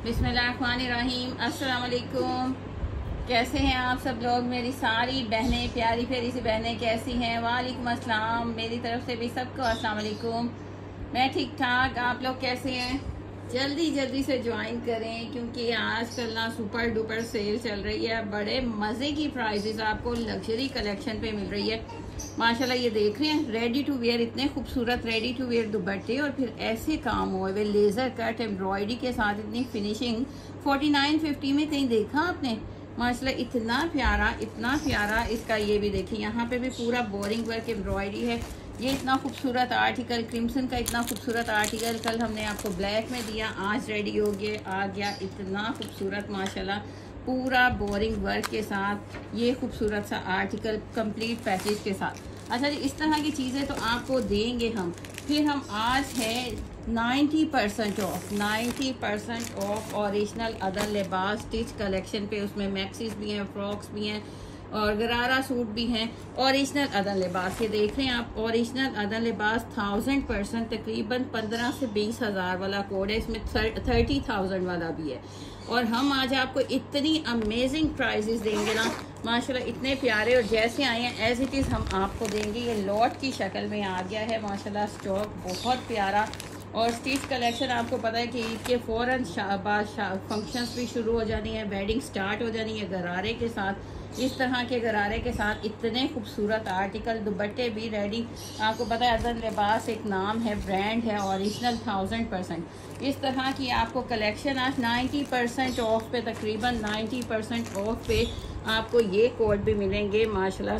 बिस्मिल्लाहिर्रहमानिर्रहीम। अस्सलाम वालेकुम। कैसे हैं आप सब लोग? मेरी सारी बहनें, प्यारी प्यारी सी बहनें कैसी हैं? वालेकुम अस्सलाम। मेरी तरफ से भी सबको अस्सलाम वालेकुम। मैं ठीक ठाक, आप लोग कैसे हैं? जल्दी जल्दी से ज्वाइन करें क्योंकि आजकल ना सुपर डुपर सेल चल रही है। बड़े मज़े की प्राइजेस आपको लग्जरी कलेक्शन पे मिल रही है माशाल्लाह। ये देख रहे हैं रेडी टू वेयर, इतने खूबसूरत रेडी टू वेयर दुपट्टे और फिर ऐसे काम हुए हुए लेज़र कट एम्ब्रॉयडरी के साथ इतनी फिनिशिंग 4950 में कहीं देखा आपने? माशाल्लाह इतना प्यारा इसका। ये भी देखिए यहाँ पे भी पूरा बोरिंग वर्क एम्ब्रॉयडरी है। ये इतना खूबसूरत आर्टिकल, क्रिम्सन का इतना खूबसूरत आर्टिकल कल हमने आपको ब्लैक में दिया, आज रेडी हो गया आ गया। इतना खूबसूरत माशाल्लाह पूरा बोरिंग वर्क के साथ ये खूबसूरत सा आर्टिकल कंप्लीट पैकेज के साथ। अच्छा जी, इस तरह की चीज़ें तो आपको देंगे हम। फिर हम आज है 90% ऑफ, 90% ऑफ ओरिजिनल अदर लिबास स्टिच कलेक्शन पे। उसमें मैक्सीज भी हैं, फ्रॉक्स भी हैं और गरारा सूट भी हैं। ओरिजिनल अदर लिबास ये देख रहे हैं आप, ओरिजिनल अदर लिबास 1000% तकरीबन 15 से 20 हज़ार वाला कोड है। इसमें 30,000 वाला भी है। और हम आज आपको इतनी अमेजिंग प्राइजेस देंगे ना माशाल्लाह, इतने प्यारे। और जैसे आए हैं एज इट इज़ हम आपको देंगे। ये लॉट की शक्ल में आ गया है माशाल्लाह, स्टॉक बहुत प्यारा। और स्टिच कलेक्शन आपको पता है कि ईद के फ़ौरन फंक्शंस भी शुरू हो जानी है, वेडिंग स्टार्ट हो जानी है गरारे के साथ। इस तरह के गरारे के साथ इतने खूबसूरत आर्टिकल, दुपट्टे भी रेडी। आपको पता है अदर लिबास एक नाम है, ब्रांड है, ओरिजिनल 1000%। इस तरह की आपको कलेक्शन आज 90% ऑफ पे, तकरीबन 90% ऑफ पे आपको ये कोड भी मिलेंगे माशाल्लाह।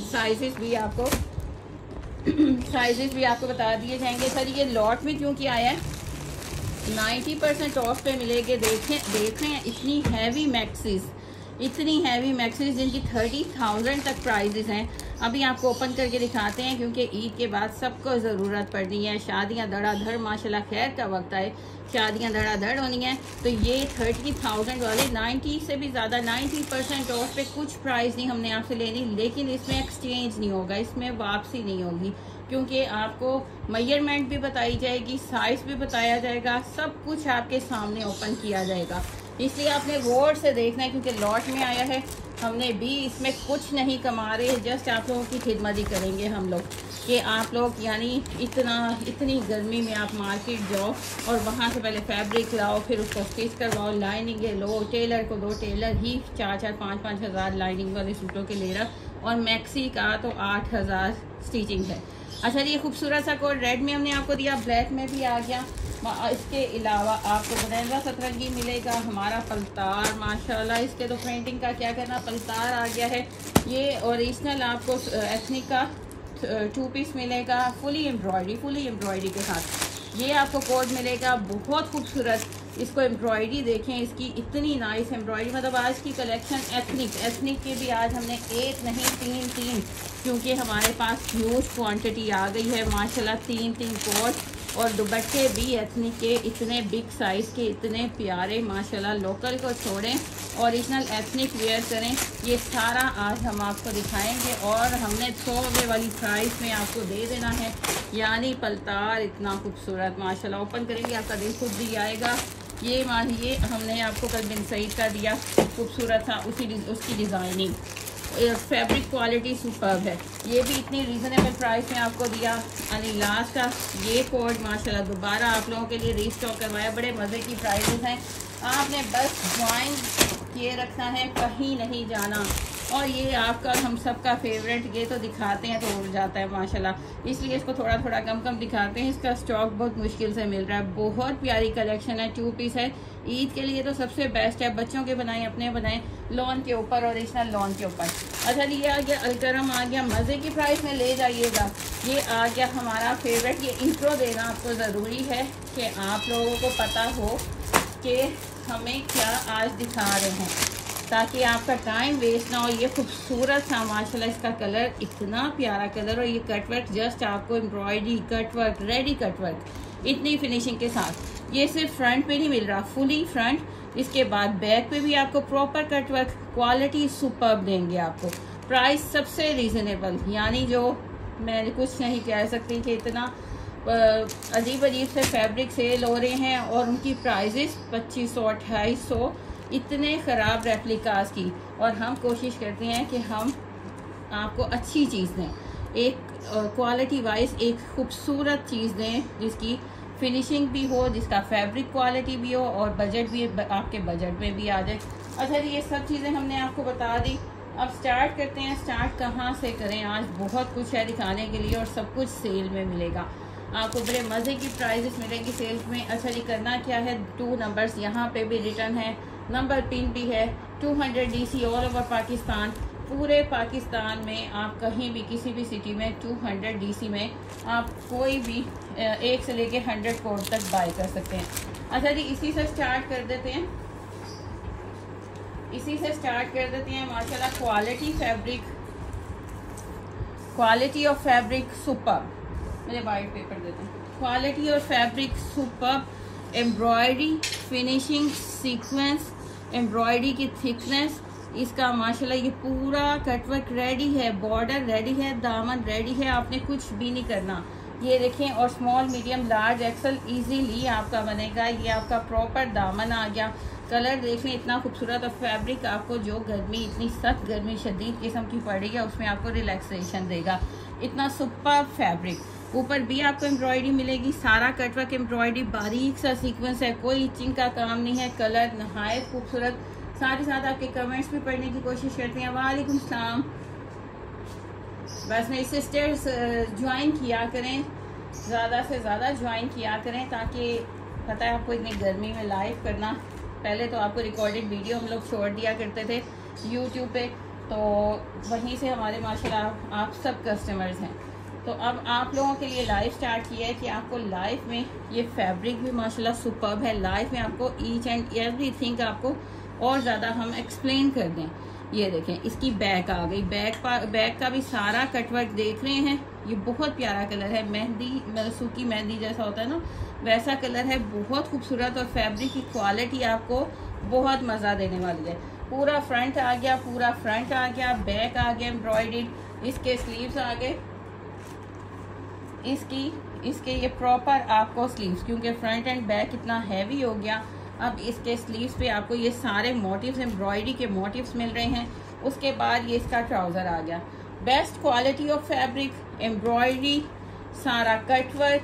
साइजेस भी आपको बता दिए जाएंगे। सर ये लॉट में क्योंकि आया है 90% ऑफ पे मिलेंगे। देख रहे हैं इतनी हैवी मैक्सीज जिनकी 30,000 तक प्राइजेस हैं। अभी आपको ओपन करके दिखाते हैं क्योंकि ईद के बाद सबको ज़रूरत पड़नी है। शादियां धड़ाधड़ माशाल्लाह, खैर का वक्त आए, शादियां धड़ाधड़ होनी है। तो ये 30,000 वाले 90 से भी ज़्यादा 90% ऑफ पे कुछ प्राइस नहीं हमने आपसे लेनी, लेकिन इसमें एक्सचेंज नहीं होगा, इसमें वापसी नहीं होगी क्योंकि आपको मेजरमेंट भी बताई जाएगी, साइज़ भी बताया जाएगा, सब कुछ आपके सामने ओपन किया जाएगा। इसलिए आपने गौर से देखना है क्योंकि लॉट में आया है। हमने भी इसमें कुछ नहीं कमा रहे, जस्ट आप लोगों की खिदमत ही करेंगे हम लोग कि आप लोग यानी इतनी गर्मी में आप मार्केट जाओ और वहाँ से पहले फैब्रिक लाओ, फिर उसको स्टिच करवाओ, लाइनिंग लो, टेलर को दो, टेलर ही 4-4, 5-5 हज़ार लाइनिंग वाले सूटों के ले रहा, और मैक्सी का तो 8,000 स्टिचिंग है। अच्छा जी, ये खूबसूरत सा कोड रेड में हमने आपको दिया, ब्लैक में भी आ गया। इसके अलावा आपको बनारसी सतरंगी मिलेगा, हमारा पलतार माशाल्लाह, इसके तो प्रिंटिंग का क्या कहना, पलतार आ गया है। ये ओरिजिनल आपको एथनिक का 2 पीस मिलेगा, फुली एम्ब्रॉयडरी के साथ। ये आपको कोड मिलेगा, बहुत खूबसूरत। इसको एम्ब्रॉयडरी देखें, इसकी इतनी नाइस एम्ब्रॉयडरी। मतलब आज की कलेक्शन एथनिक की भी आज हमने एक नहीं 3 क्योंकि हमारे पास ह्यूज क्वांटिटी आ गई है माशाल्लाह। 3 कोड और दुपट्टे भी एथनिक के इतने बिग साइज़ के, इतने प्यारे माशाल्लाह। लोकल को छोड़ें, ओरिजिनल एथनिक वेयर करें। ये सारा आज हम आपको दिखाएंगे और हमने 100 रुपये वाली प्राइस में आपको दे देना है। यानी पलतार इतना खूबसूरत माशाल्लाह, ओपन करेंगे आपका दिल खुद भी आएगा। ये हमने आपको कल बिन सईद का दिया, खूबसूरत था उसकी डिज़ाइनिंग, फैब्रिक क्वालिटी सुपर्ब है। ये भी इतनी रीज़नेबल प्राइस में आपको दिया। अनिलास का ये कोड माशाल्लाह दोबारा आप लोगों के लिए रीस्टॉक करवाया। बड़े मज़े की प्राइसेस हैं, आपने बस ज्वाइन किए रखना है, कहीं नहीं जाना। और ये आपका हम सबका फेवरेट, ये तो दिखाते हैं तो उड़ जाता है माशाल्लाह, इसलिए इसको थोड़ा थोड़ा कम दिखाते हैं। इसका स्टॉक बहुत मुश्किल से मिल रहा है। बहुत प्यारी कलेक्शन है, 2 पीस है। ईद के लिए तो सबसे बेस्ट है, बच्चों के बनाएं, अपने बनाएं, लॉन के ऊपर, ओरिजिनल लॉन के ऊपर। अच्छा जी, ये आ गया अलकरम, आ गया मज़े की प्राइस में ले जाइएगा। ये आ गया हमारा फेवरेट। ये इंट्रो देना आपको ज़रूरी है कि आप लोगों को पता हो कि हमें क्या आज दिखा रहे हैं, ताकि आपका टाइम वेस्ट ना हो। ये खूबसूरत सा माशाल्लाह, इसका कलर इतना प्यारा कलर, और ये कटवर्क जस्ट आपको एम्ब्रॉयडरी कटवर्क, रेडी कटवर्क, इतनी फिनिशिंग के साथ। ये सिर्फ फ्रंट पे नहीं मिल रहा, फुली फ्रंट। इसके बाद बैक पे भी आपको प्रॉपर कटवर्क, क्वालिटी सुपर्ब देंगे आपको। प्राइस सबसे रीज़नेबल, यानी जो मैं कुछ नहीं कह सकती कि इतना अजीब अजीब से फैब्रिक सेल हो रहे हैं और उनकी प्राइजेस 2500 2800, इतने ख़राब रेप्लिकास की। और हम कोशिश करते हैं कि हम आपको अच्छी चीज़ दें, एक क्वालिटी वाइज एक खूबसूरत चीज़ दें जिसकी फिनिशिंग भी हो, जिसका फैब्रिक क्वालिटी भी हो और बजट भी आपके बजट में भी आ जाए। अच्छा जी, ये सब चीज़ें हमने आपको बता दी। अब स्टार्ट करते हैं। स्टार्ट कहाँ से करें? आज बहुत कुछ है दिखाने के लिए और सब कुछ सेल में मिलेगा आपको, बड़े मज़े की प्राइजेस मिलेंगी सेल्स में। अच्छा जी, करना क्या है, 2 नंबर्स यहाँ पे भी रिटर्न है, नंबर पिन भी है। 200 DC ऑल ओवर पाकिस्तान, पूरे पाकिस्तान में आप कहीं भी किसी भी सिटी में 200 DC में आप कोई भी 1 से लेके 100 कोड तक बाय कर सकते हैं। अच्छा जी, इसी से स्टार्ट कर देते हैं, माशाल्लाह quality fabric, quality of fabric super. मुझे वाइट पेपर देते हैं। क्वालिटी और fabric super, embroidery, finishing, sequence, embroidery की थिकनेस इसका माशाल्लाह, ये पूरा कटवर्क रेडी है, बॉर्डर रेडी है, दामन रेडी है, आपने कुछ भी नहीं करना। ये देखें, और small medium large axle easily आपका बनेगा। ये आपका प्रॉपर दामन आ गया। कलर देखें इतना खूबसूरत, और फैब्रिक आपको जो गर्मी, इतनी सख्त गर्मी शदीद किस्म की पड़ रही है उसमें आपको रिलैक्सेशन देगा। इतना सुपर फैब्रिक। ऊपर भी आपको एम्ब्रॉयडरी मिलेगी, सारा कटवर्क एम्ब्रॉयडरी, बारीक सा सीक्वेंस है, कोई इचिंग का काम नहीं है। कलर नहायत खूबसूरत। साथ ही साथ आपके कमेंट्स भी पढ़ने की कोशिश करते हैं। वालेकुम सलाम। बस मेरी सिस्टर्स ज्वाइन किया करें, ज़्यादा से ज़्यादा ज्वाइन किया करें, ताकि पता है आपको इतनी गर्मी में लाइव करना। पहले तो आपको रिकॉर्डेड वीडियो हम लोग छोड़ दिया करते थे यूट्यूब पे, तो वहीं से हमारे माशाल्लाह आप सब कस्टमर्स हैं। तो अब आप लोगों के लिए लाइव स्टार्ट किया है कि आपको लाइव में ये फैब्रिक भी माशाल्लाह सुपर्ब है। लाइव में आपको ईच एंड एवरीथिंग आपको और ज़्यादा हम एक्सप्लेन कर दें। ये देखें, इसकी बैक आ गई, बैक का भी सारा कटवर्क देख रहे हैं। ये बहुत प्यारा कलर है, मेहंदी, सूखी मेहंदी जैसा होता है ना, वैसा कलर है, बहुत खूबसूरत। और फैब्रिक की क्वालिटी आपको बहुत मज़ा देने वाली है। पूरा फ्रंट आ गया, बैक आ गया एम्ब्रॉयडर्ड, इसके स्लीव्स आ गए, इसके ये प्रॉपर आपको स्लीव्स, क्योंकि फ्रंट एंड बैक इतना हैवी हो गया। अब इसके स्लीव्स पे आपको ये सारे मोटिव्स, एम्ब्रॉयडरी के मोटिव्स मिल रहे हैं। उसके बाद ये इसका ट्राउज़र आ गया। Best quality of fabric, embroidery, सारा cutwork,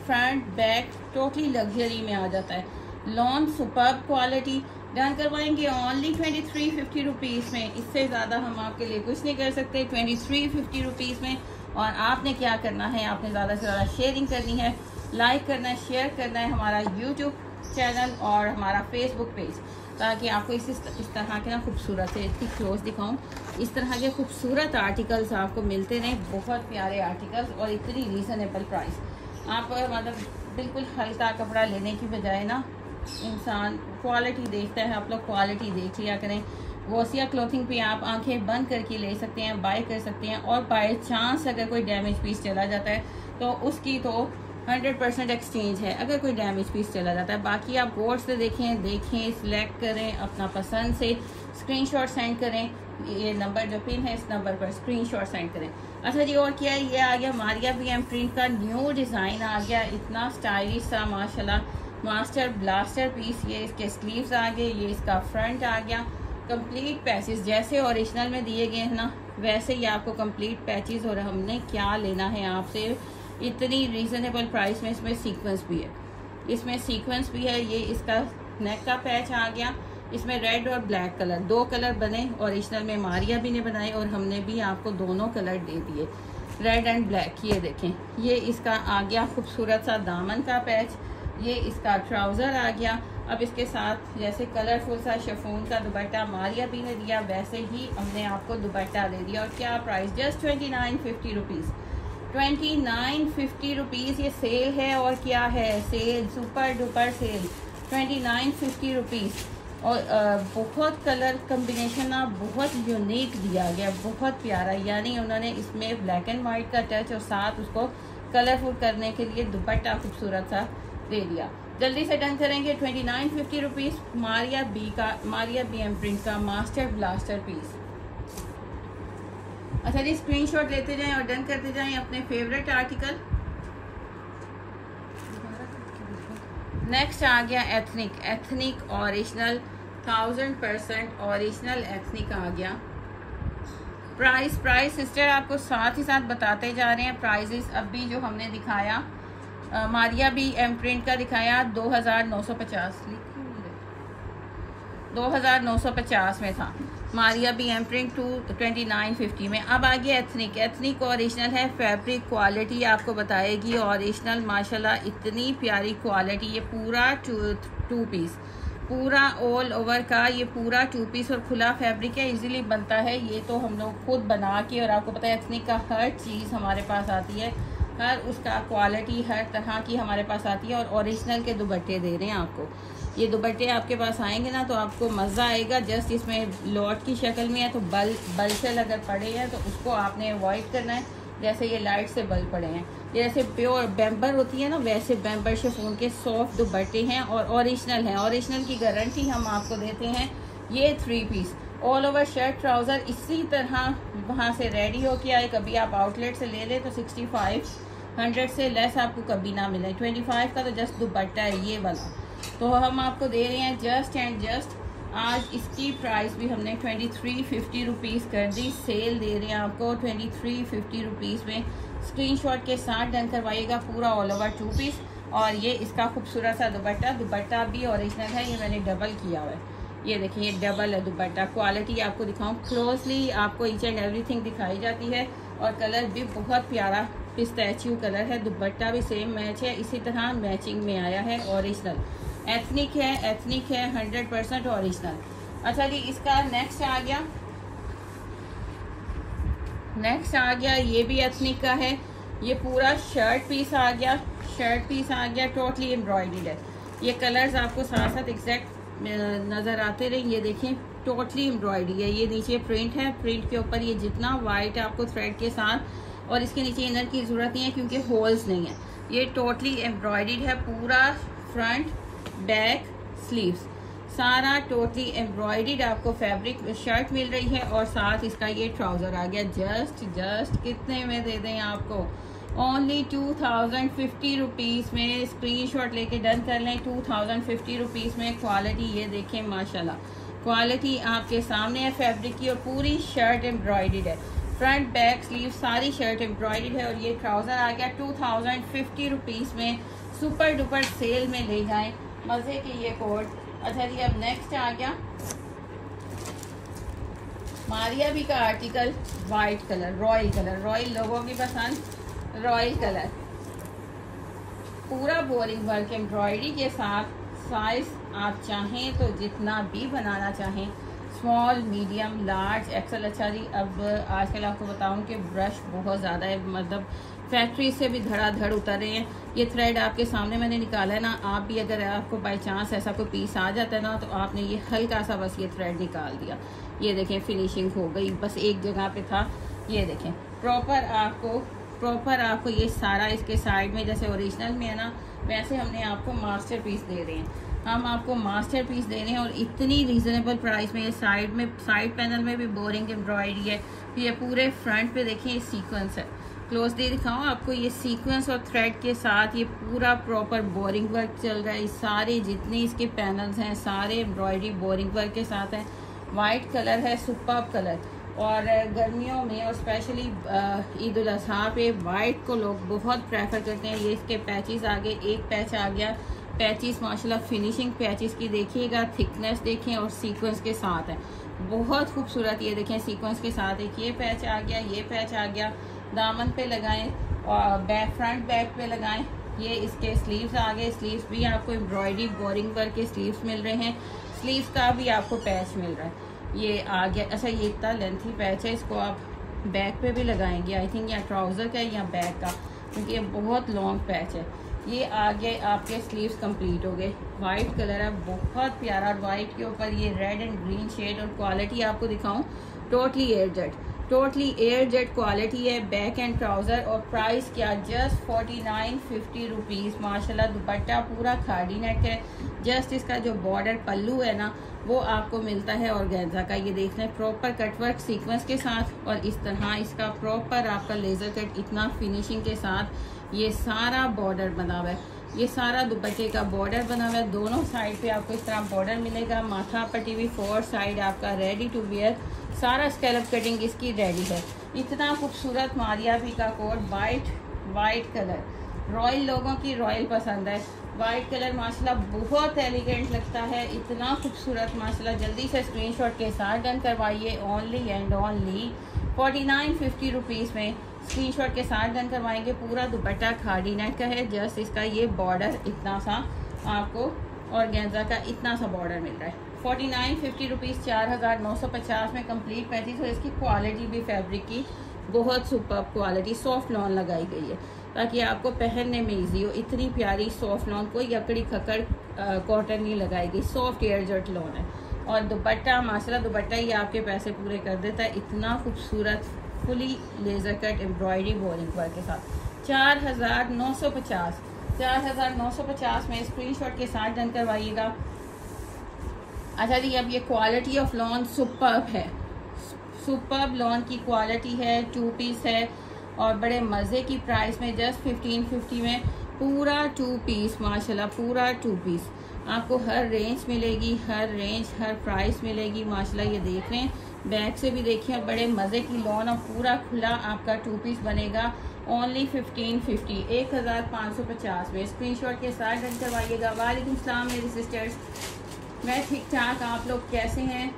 front back totally luxury में आ जाता है। Lawn superb quality. डन करवाएंगे ओनली 2350 रुपीज़ में। इससे ज़्यादा हम आपके लिए कुछ नहीं कर सकते, 2350 रुपीज़ में। और आपने क्या करना है, आपने ज़्यादा से ज़्यादा शेयरिंग करनी है, लाइक करना है, शेयर करना है हमारा यूट्यूब चैनल और हमारा फेसबुक पेज, ताकि आपको इस तरह के ना खूबसूरत से, इतनी क्लोज दिखाऊं, इस तरह के खूबसूरत आर्टिकल्स आपको मिलते रहें। बहुत प्यारे आर्टिकल्स और इतनी रीज़नेबल प्राइस। आप मतलब बिल्कुल हल्का कपड़ा लेने की बजाय ना इंसान क्वालिटी देखता है। आप लोग क्वालिटी देख लिया करें। वोसिया क्लोथिंग पे आप आंखें बंद करके ले सकते हैं, बाय कर सकते हैं। और बाय चांस अगर कोई डैमेज पीस चला जाता है तो उसकी तो 100% एक्सचेंज है, अगर कोई डैमेज पीस चला जाता है। बाकी आप गौर से देखें, सिलेक्ट करें, अपना पसंद से स्क्रीनशॉट सेंड करें। ये नंबर जो पिन है, इस नंबर पर स्क्रीनशॉट सेंड करें। अच्छा जी, और क्या है, ये आ गया मारिया BM प्रिंट का न्यू डिज़ाइन आ गया, इतना स्टाइलिश सा माशाल्लाह, मास्टर ब्लास्टर पीस। ये इसके स्लीव्स आ गए, ये इसका फ्रंट आ गया। कंप्लीट पैचेस जैसे ओरिजिनल में दिए गए हैं ना, वैसे ही आपको कंप्लीट पैचेस। और हमने क्या लेना है आपसे इतनी रीज़नेबल प्राइस में। इसमें सीक्वेंस भी है, ये इसका नेक का पैच आ गया। इसमें रेड और ब्लैक कलर, 2 कलर बने। ओरिजिनल में मारिया भी ने बनाए और हमने भी आपको दोनों कलर दे दिए, रेड एंड ब्लैक। ये देखें, ये इसका आ गया खूबसूरत सा दामन का पैच। ये इसका ट्राउज़र आ गया। अब इसके साथ जैसे कलरफुल सा शिफॉन का दुपट्टा मारिया भी ने दिया, वैसे ही हमने आपको दुपट्टा दे दिया। और क्या प्राइस, जस्ट 2950 रुपीज़। 2950 रुपीज़ ये सेल है। और क्या है, sale, super duper sale, 2950 rupees. और बहुत कलर कम्बिनेशन ना बहुत यूनिक दिया गया, बहुत प्यारा। यानी उन्होंने इसमें ब्लैक एंड वाइट का टच और साथ उसको कलरफुल करने के लिए दुपट्टा खूबसूरत सा दे दिया। जल्दी से डन करेंगे। 2950 रुपीज़ मारिया BM प्रिंट का मास्टर ब्लास्टर पीस। अच्छा जी, स्क्रीनशॉट लेते जाएं और डन करते जाएं अपने फेवरेट आर्टिकल। नेक्स्ट आ गया ethnic. Ethnic original 1000% original ethnic आ गया। प्राइस सिस्टर आपको साथ ही साथ बताते जा रहे हैं प्राइजेस। अभी जो हमने दिखाया मारिया भी एम प्रिंट का दिखाया 2950 में था। मारिया बी एम प्रिंट 2950 में। अब आ गया एथनिक। एथनिक ओरिजिनल है, फैब्रिक क्वालिटी आपको बताएगी ओरिजिनल। माशाल्लाह इतनी प्यारी क्वालिटी। ये पूरा टू पीस, पूरा ऑल ओवर का ये पूरा 2 पीस और खुला फैब्रिक है, इजीली बनता है। ये तो हम लोग खुद बना के, और आपको पता है एथनिक का हर चीज़ हमारे पास आती है, हर उसका क्वालिटी हर तरह की हमारे पास आती है। और ओरिजिनल के दुपट्टे दे रहे हैं आपको। ये दुपट्टे आपके पास आएंगे ना तो आपको मज़ा आएगा। जस्ट इसमें लॉट की शक्ल में है, तो बल्ब अगर पड़े हैं तो उसको आपने अवॉइड करना है। जैसे ये लाइट से बल्ब पड़े हैं, जैसे प्योर बैम्बर होती है ना, वैसे बैम्बर शिफॉन के सॉफ्ट दुपट्टे हैं और ओरिजिनल हैं। ओरिजिनल की गारंटी हम आपको देते हैं। ये 3 piece all over shirt trouser इसी तरह वहाँ से रेडी होके आए। कभी आप आउटलेट से ले लें तो 6500 से लेस आपको कभी ना मिले। 25 का तो जस्ट दुपट्टा है ये वाला, तो हम आपको दे रहे हैं जस्ट एंड जस्ट। आज इसकी प्राइस भी हमने 2350 रुपीज़ कर दी। सेल दे रहे हैं आपको 2350 रुपीज़ में। स्क्रीनशॉट के साथ डन करवाइएगा। पूरा ऑल ओवर 2 पीस और ये इसका खूबसूरत सा दुपट्टा भी ओरिजिनल है। ये मैंने डबल किया हुआ है, ये देखिए ये डबल है दुपट्टा। क्वालिटी आपको दिखाऊं क्लोजली, आपको ईच एंड एवरीथिंग दिखाई जाती है। और कलर भी बहुत प्यारा पिस्ताचियो कलर है। दुपट्टा भी सेम मैच है, इसी तरह मैचिंग में आया है। ओरिजिनल एथनिक है 100% ओरिजिनल। अच्छा जी, इसका नेक्स्ट आ गया ये भी एथनिक का है। ये पूरा शर्ट पीस आ गया, टोटली एम्ब्रॉयडर्ड है। ये कलर्स आपको साथ साथ एग्जैक्ट नज़र आते रहे। ये देखें टोटली एम्ब्रॉयडरी है। ये नीचे प्रिंट है, प्रिंट के ऊपर ये जितना वाइट है आपको थ्रेड के साथ, और इसके नीचे इनर की ज़रूरत नहीं है क्योंकि होल्स नहीं है। ये टोटली एम्ब्रॉयडर्ड है। पूरा फ्रंट बैक स्लीव्स सारा टोटली एम्ब्रॉयडर्ड आपको फैब्रिक शर्ट मिल रही है। और साथ इसका ये ट्राउज़र आ गया। जस्ट कितने में दे दें आपको? ओनली 2050 रुपीज़ में। स्क्रीनशॉट लेके डन कर लें। 2050 रुपीज़ में। क्वालिटी ये देखें माशाल्लाह, क्वालिटी आपके सामने है फैब्रिक की। और पूरी शर्ट एम्ब्रॉयडर्ड है, फ्रंट बैक स्लीव सारी शर्ट एम्ब्रॉयडर्ड है। और ये ट्राउज़र आ गया 2050 रुपीज़ में। सुपर डुपर सेल में ले जाएं, मज़े के ये कोट। अच्छा जी, अब नेक्स्ट आ गया मारिया भी का आर्टिकल। वाइट कलर, रॉयल लोगों की पसंद, रॉयल कलर। पूरा बोरिंग वर्क एम्ब्रॉयडरी के साथ। साइज आप चाहें तो जितना भी बनाना चाहें, स्मॉल मीडियम लार्ज एक्सल। अच्छा जी, अब आजकल आपको बताऊं कि ब्रश बहुत ज़्यादा है, मतलब फैक्ट्री से भी धड़ाधड़ उतर रहे हैं। ये थ्रेड आपके सामने मैंने निकाला है ना, आप भी अगर आपको बाई चांस ऐसा कोई पीस आ जाता है ना, तो आपने ये हल्का सा बस ये थ्रेड निकाल दिया। ये देखें फिनिशिंग हो गई, बस एक जगह पे था। ये देखें प्रॉपर आपको ये सारा इसके साइड में जैसे ओरिजिनल में है ना, वैसे हमने आपको मास्टर पीस दे रहे हैं। हम आपको मास्टर पीस दे रहे हैं और इतनी रीज़नेबल प्राइस में। ये साइड पैनल में भी बोरिंग एम्ब्रॉयडरी है। ये पूरे फ्रंट पे देखिए ये सीक्वेंस है। क्लोजली दिखाऊं आपको, ये सीक्वेंस और थ्रेड के साथ ये पूरा प्रॉपर बोरिंग वर्क चल रहा है। सारे जितने इसके पैनल्स हैं सारे एम्ब्रॉयडरी बोरिंग वर्क के साथ है। वाइट कलर है, सुपर्ब कलर। और गर्मियों में और स्पेशली ईद उल अज़हा पे वाइट को लोग बहुत प्रेफर करते हैं। ये इसके पैचेस आगे, एक पैच आ गया। पैचेस माशाल्लाह फिनिशिंग पैचेस की देखिएगा, थिकनेस देखें और सीक्वेंस के साथ है, बहुत खूबसूरत। ये देखें सीक्वेंस के साथ एक ये पैच आ गया, ये पैच आ गया। दामन पे लगाएं और फ्रंट बैक पे लगाएं। ये इसके स्लीव्स आ गए। स्लीव्स भी आपको एम्ब्रॉयडरी बोरिंग वर्क के स्लीव्स मिल रहे हैं। स्लीव्स का भी आपको पैच मिल रहा है। ये आ गया। अच्छा, ये इतना लेंथी पैच है, इसको आप बैक पे भी लगाएंगे आई थिंक, या ट्राउज़र का या बैक का, क्योंकि ये बहुत लॉन्ग पैच है। ये आगे आपके स्लीव्स कंप्लीट हो गए। वाइट कलर है, बहुत प्यारा। वाइट के ऊपर ये रेड एंड ग्रीन शेड। और क्वालिटी आपको दिखाऊं, टोटली एयर जेट क्वालिटी है। Back and trouser. और प्राइस क्या, जस्ट 4950 रुपीज़। माशाल्लाह दुपट्टा पूरा खाड़ी नेट है। जस्ट इसका जो बॉर्डर पल्लू है ना, वो आपको मिलता है ऑर्गेन्जा का। ये देख लें प्रॉपर कटवर्क सीक्वेंस के साथ। और इस तरह इसका प्रॉपर आपका लेज़र कट इतना फिनिशिंग के साथ ये सारा बॉर्डर बना हुआ है। ये सारा दुपट्टे का बॉर्डर बना हुआ है, दोनों साइड पे आपको इस तरह बॉर्डर मिलेगा, माथा पट्टी भी, 4 साइड आपका रेडी टू वेयर, सारा स्कैलप कटिंग इसकी रेडी है। इतना खूबसूरत मारिया भी का कोट, वाइट कलर, रॉयल लोगों की रॉयल पसंद है। वाइट कलर माशाल्लाह बहुत एलिगेंट लगता है, इतना खूबसूरत माशाल्लाह। जल्दी से स्क्रीनशॉट के साथ डन करवाइए। ओनली एंड ओनली 4950 रुपीज़ में स्क्रीनशॉट के साथ डन करवाएंगे। पूरा दुपट्टा खादी नेट का है, जस्ट इसका ये बॉर्डर इतना सा आपको ऑर्गेन्जा का इतना सा बॉर्डर मिल रहा है। 4950 रुपीज़, 4950 में कंप्लीट पैंतीस। और इसकी क्वालिटी भी फैब्रिक की बहुत सुपर क्वालिटी, सॉफ्ट लॉन लगाई गई है ताकि आपको पहनने में इजी हो। इतनी प्यारी सॉफ्ट लॉन, कोई अकड़ी खकड़ कॉटन नहीं लगाई गई, सॉफ्ट एयरजेट लॉन है। और दुपट्टा माशाल्लाह, दुपट्टा ही आपके पैसे पूरे कर देता है। इतना खूबसूरत fully laser cut embroidery boring work के साथ 4950 में स्क्रीनशॉट के साथ डन करवाइएगा। अच्छा जी, अब ये क्वालिटी ऑफ लॉन सुपर्ब है, सुपर्ब लॉन की क्वालिटी है। 2 पीस है और बड़े मज़े की प्राइस में, जस्ट 1550 में पूरा 2 पीस माशाल्लाह, पूरा 2 पीस आपको हर रेंज मिलेगी, हर प्राइस मिलेगी माशाल्लाह। ये देख रहे हैं, बैक से भी देखिए, बड़े मज़े की लॉन और पूरा खुला आपका 2 पीस बनेगा। ओनली 1550, 1550 में स्क्रीनशॉट के साथ डन करवाइएगा। वालेकुम सलाम मेरी सिस्टर्स, मैं ठीक ठाक, आप लोग कैसे हैं?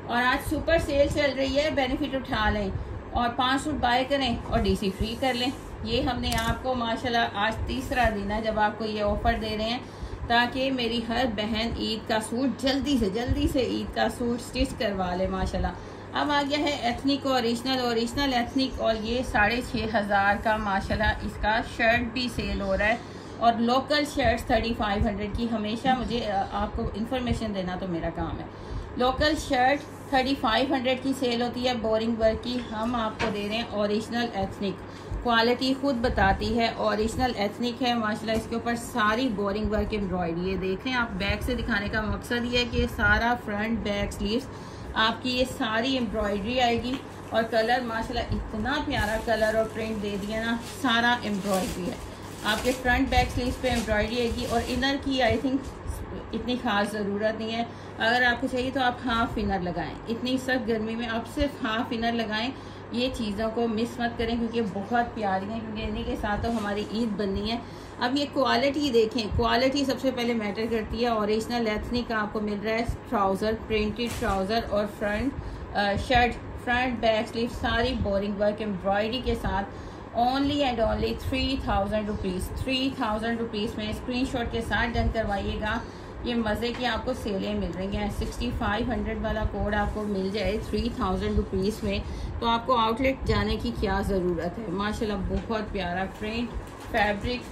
और आज सुपर सेल चल रही है, बेनिफिट उठा लें और 5 सूट बाय करें और DC फ्री कर लें। ये हमने आपको माशाल्लाह आज तीसरा दिन है जब आपको ये ऑफ़र दे रहे हैं, ताकि मेरी हर बहन ईद का सूट जल्दी से ईद का सूट स्टिच करवा ले माशाल्लाह। अब आ गया है एथनिक ओरिजिनल एथनिक, और ये 6500 का माशाल्लाह इसका शर्ट भी सेल हो रहा है। और लोकल शर्ट्स 3500 की, हमेशा मुझे आपको इन्फॉर्मेशन देना तो मेरा काम है। लोकल शर्ट 3500 की सेल होती है बोरिंग वर्क की, हम आपको दे रहे हैं ओरिजिनल एथनिक। क्वालिटी खुद बताती है, ओरिजिनल एथनिक है माशाल्लाह। इसके ऊपर सारी बोरिंग वर्क एम्ब्रॉयडरी है, देख रहे हैं आप। बैक से दिखाने का मकसद ये है कि सारा फ्रंट बैक स्लीव्स आपकी ये सारी एम्ब्रॉयडरी आएगी। और कलर माशाल्लाह इतना प्यारा कलर और प्रिंट दे दिया ना, सारा एम्ब्रॉयडरी है। आपके फ्रंट बैक स्लीव्स पे एम्ब्रॉयडरी आएगी। और इनर की आई थिंक इतनी ख़ास ज़रूरत नहीं है, अगर आपको चाहिए तो आप हाफ इनर लगाएं। इतनी सख्त गर्मी में आप सिर्फ हाफ इनर लगाएं। ये चीज़ों को मिस मत करें क्योंकि बहुत प्यारी हैं, क्योंकि इन्हीं के साथ तो हमारी ईद बननी है। अब ये क्वालिटी देखें, क्वालिटी सबसे पहले मैटर करती है। ओरिजिनल एथनिक का आपको मिल रहा है ट्राउज़र, प्रिंटेड ट्राउज़र और front shirt, front back sleeve सारी बोरिंग वर्क एम्ब्रॉयडरी के साथ। Only and only 3000 rupees, 3000 rupees में स्क्रीनशॉट के साथ डन करवाइएगा। ये मज़े की आपको सेलें मिल रही हैं। 6500 वाला कोड आपको मिल जाए 3000 रुपीज़ में, तो आपको आउटलेट जाने की क्या ज़रूरत है। माशाल्लाह बहुत प्यारा प्रिंट, फैब्रिक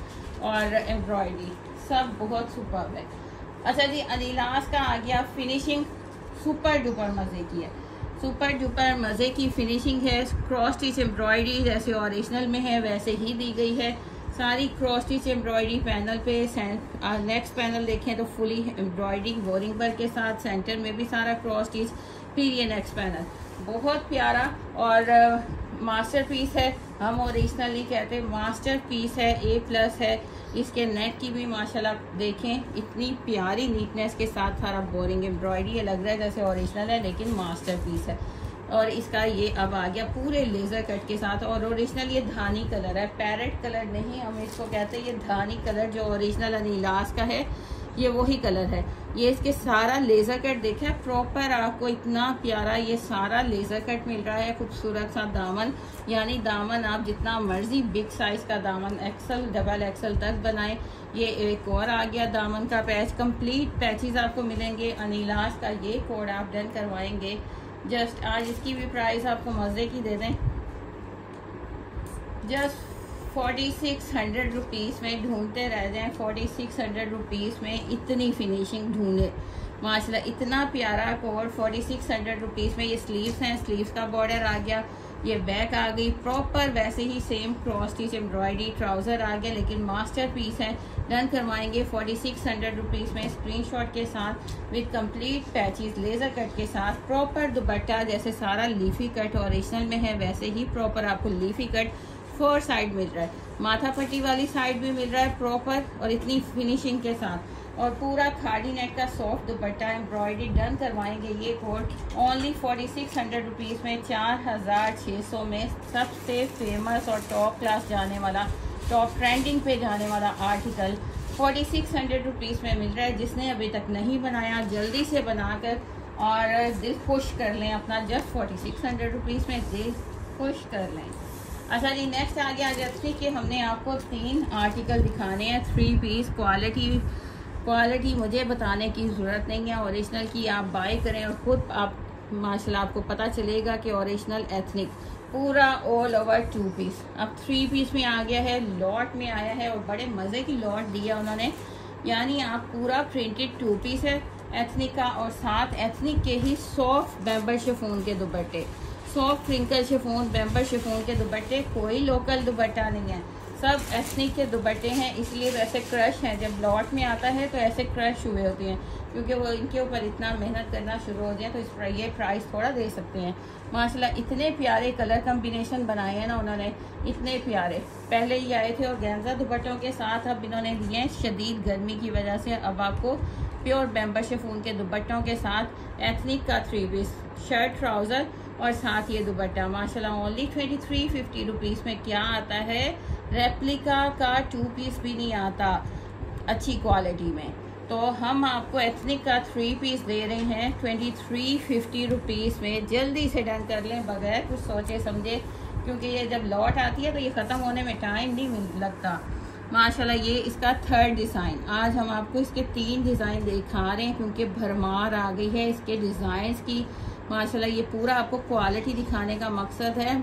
और एम्ब्रॉयडरी सब बहुत सुपर्ब है। अच्छा जी, अनीलास का आ गया फिनिशिंग, सुपर डुपर मज़े की है, सुपर डुपर मज़े की फिनिशिंग है। क्रॉस स्टिच एम्ब्रॉयडरी जैसे ओरिजिनल में है वैसे ही दी गई है। सारी क्रॉस स्टिच एम्ब्रॉयडरी पैनल पे, नेक्स्ट पैनल देखें तो फुली एम्ब्रॉयडरी बोरिंग वर्क के साथ, सेंटर में भी सारा क्रॉस स्टिच। फिर ये नेक्स्ट पैनल बहुत प्यारा और मास्टर पीस है। हम ओरिजिनल नहीं कहते, मास्टर पीस है, A+ है। इसके नेक की भी माशाल्लाह देखें, इतनी प्यारी नीटनेस के साथ सारा बोरिंग एम्ब्रॉयडरी है, लग रहा है जैसे ओरिजिनल है लेकिन मास्टर पीस है। और इसका ये अब आ गया पूरे लेज़र कट के साथ। और ओरिजिनल ये धानी कलर है, पैरेट कलर नहीं हम इसको कहते हैं, ये धानी कलर जो ओरिजिनल अनीलास का है ये वही कलर है। ये इसके सारा लेज़र कट देखा है प्रॉपर, आपको इतना प्यारा ये सारा लेज़र कट मिल रहा है। खूबसूरत सा दामन, यानी दामन आप जितना मर्जी बिग साइज़ का दामन XL, XXL तक बनाएं। ये एक और आ गया दामन का पैच, कंप्लीट पैचेस आपको मिलेंगे। अनीलास का ये कोड आप डन करवाएंगे। जस्ट आज इसकी भी प्राइस आपको मज़े की दे दें, जस्ट 4600 रुपीज़ में ढूंढते रह जाएं। 4600 रुपीज़ में इतनी फिनिशिंग ढूंढे माशाल्लाह, इतना प्यारा कोड। 4600 रुपीज़ में ये स्लीव्स हैं, स्लीव्स का बॉर्डर आ गया, ये बैक आ गई प्रॉपर वैसे ही same cross stitch embroidery, trouser आ गया लेकिन मास्टर पीस है। डन करवाएंगे 4600 रुपीज़ में स्क्रीनशॉट के साथ with complete patches laser cut के साथ। प्रॉपर दुपट्टा जैसे सारा लीफी कट ओरिजिनल में है वैसे ही प्रॉपर आपको लीफी कट 4 साइड मिल रहा है, माथा पट्टी वाली साइड भी मिल रहा है प्रॉपर और इतनी फिनिशिंग के साथ। और पूरा खाड़ी नेट का सॉफ्ट दुपट्टा एम्ब्रॉयडरी डन करवाएंगे ये कोट ओनली 4600 रुपीज़ में, 4600 में सबसे फेमस और टॉप क्लास जाने वाला, टॉप ट्रेंडिंग पे जाने वाला आर्टिकल 4600 रुपीज़ में मिल रहा है। जिसने अभी तक नहीं बनाया जल्दी से बनाकर और दिल खुश कर लें अपना, जस्ट 4600 रुपीज़ में दिल खुश कर लें। अच्छा जी, नेक्स्ट आ गया जैसे कि हमने आपको 3 आर्टिकल दिखाने हैं 3 पीस। क्वालिटी मुझे बताने की ज़रूरत नहीं है, ओरिजिनल की आप बाय करें और ख़ुद आप माशाल्लाह आपको पता चलेगा कि ओरिजिनल एथनिक पूरा ऑल ओवर 2 पीस। अब 3 पीस में आ गया है, लॉट में आया है और बड़े मज़े की लॉट दिया उन्होंने, यानी आप पूरा प्रिंटेड 2 पीस है एथनिक का और साथ एथनिक के ही सॉफ्ट बैम्बर शिफॉन के दुपट्टे, सॉफ्ट क्रिंकल शिफॉन बैम्बर शिफॉन के दुपट्टे, कोई लोकल दुपट्टा नहीं है, सब एथनिक के दुपट्टे हैं। इसलिए वैसे क्रश हैं, जब लॉट में आता है तो ऐसे क्रश हुए होते हैं क्योंकि वो इनके ऊपर इतना मेहनत करना शुरू हो जाए तो इस पर ये प्राइस थोड़ा दे सकते हैं। माशाल्लाह इतने प्यारे कलर कम्बिनेशन बनाए हैं ना उन्होंने, इतने प्यारे। पहले ये आए थे ऑर्गेन्जा दुपट्टों के साथ, अब इन्होंने दिए हैं शदीद गर्मी की वजह से अब आपको प्योर बैम्बर शिफॉन के दुपट्टों के साथ एथनिक का 3 पीस शर्ट ट्राउज़र और साथ ये दुपट्टा माशाल्लाह ओनली 2350 रुपीज़ में। क्या आता है, रेप्लिका का 2 पीस भी नहीं आता अच्छी क्वालिटी में, तो हम आपको एथनिक का 3 पीस दे रहे हैं 2350 रुपीज़ में। जल्दी से डन कर लें बगैर कुछ सोचे समझे, क्योंकि ये जब लॉट आती है तो ये ख़त्म होने में टाइम नहीं लगता। माशाल्लाह ये इसका 3rd डिज़ाइन, आज हम आपको इसके 3 डिज़ाइन दिखा रहे हैं क्योंकि भरमार आ गई है इसके डिज़ाइंस की। माशाल्लाह ये पूरा आपको क्वालिटी दिखाने का मकसद है,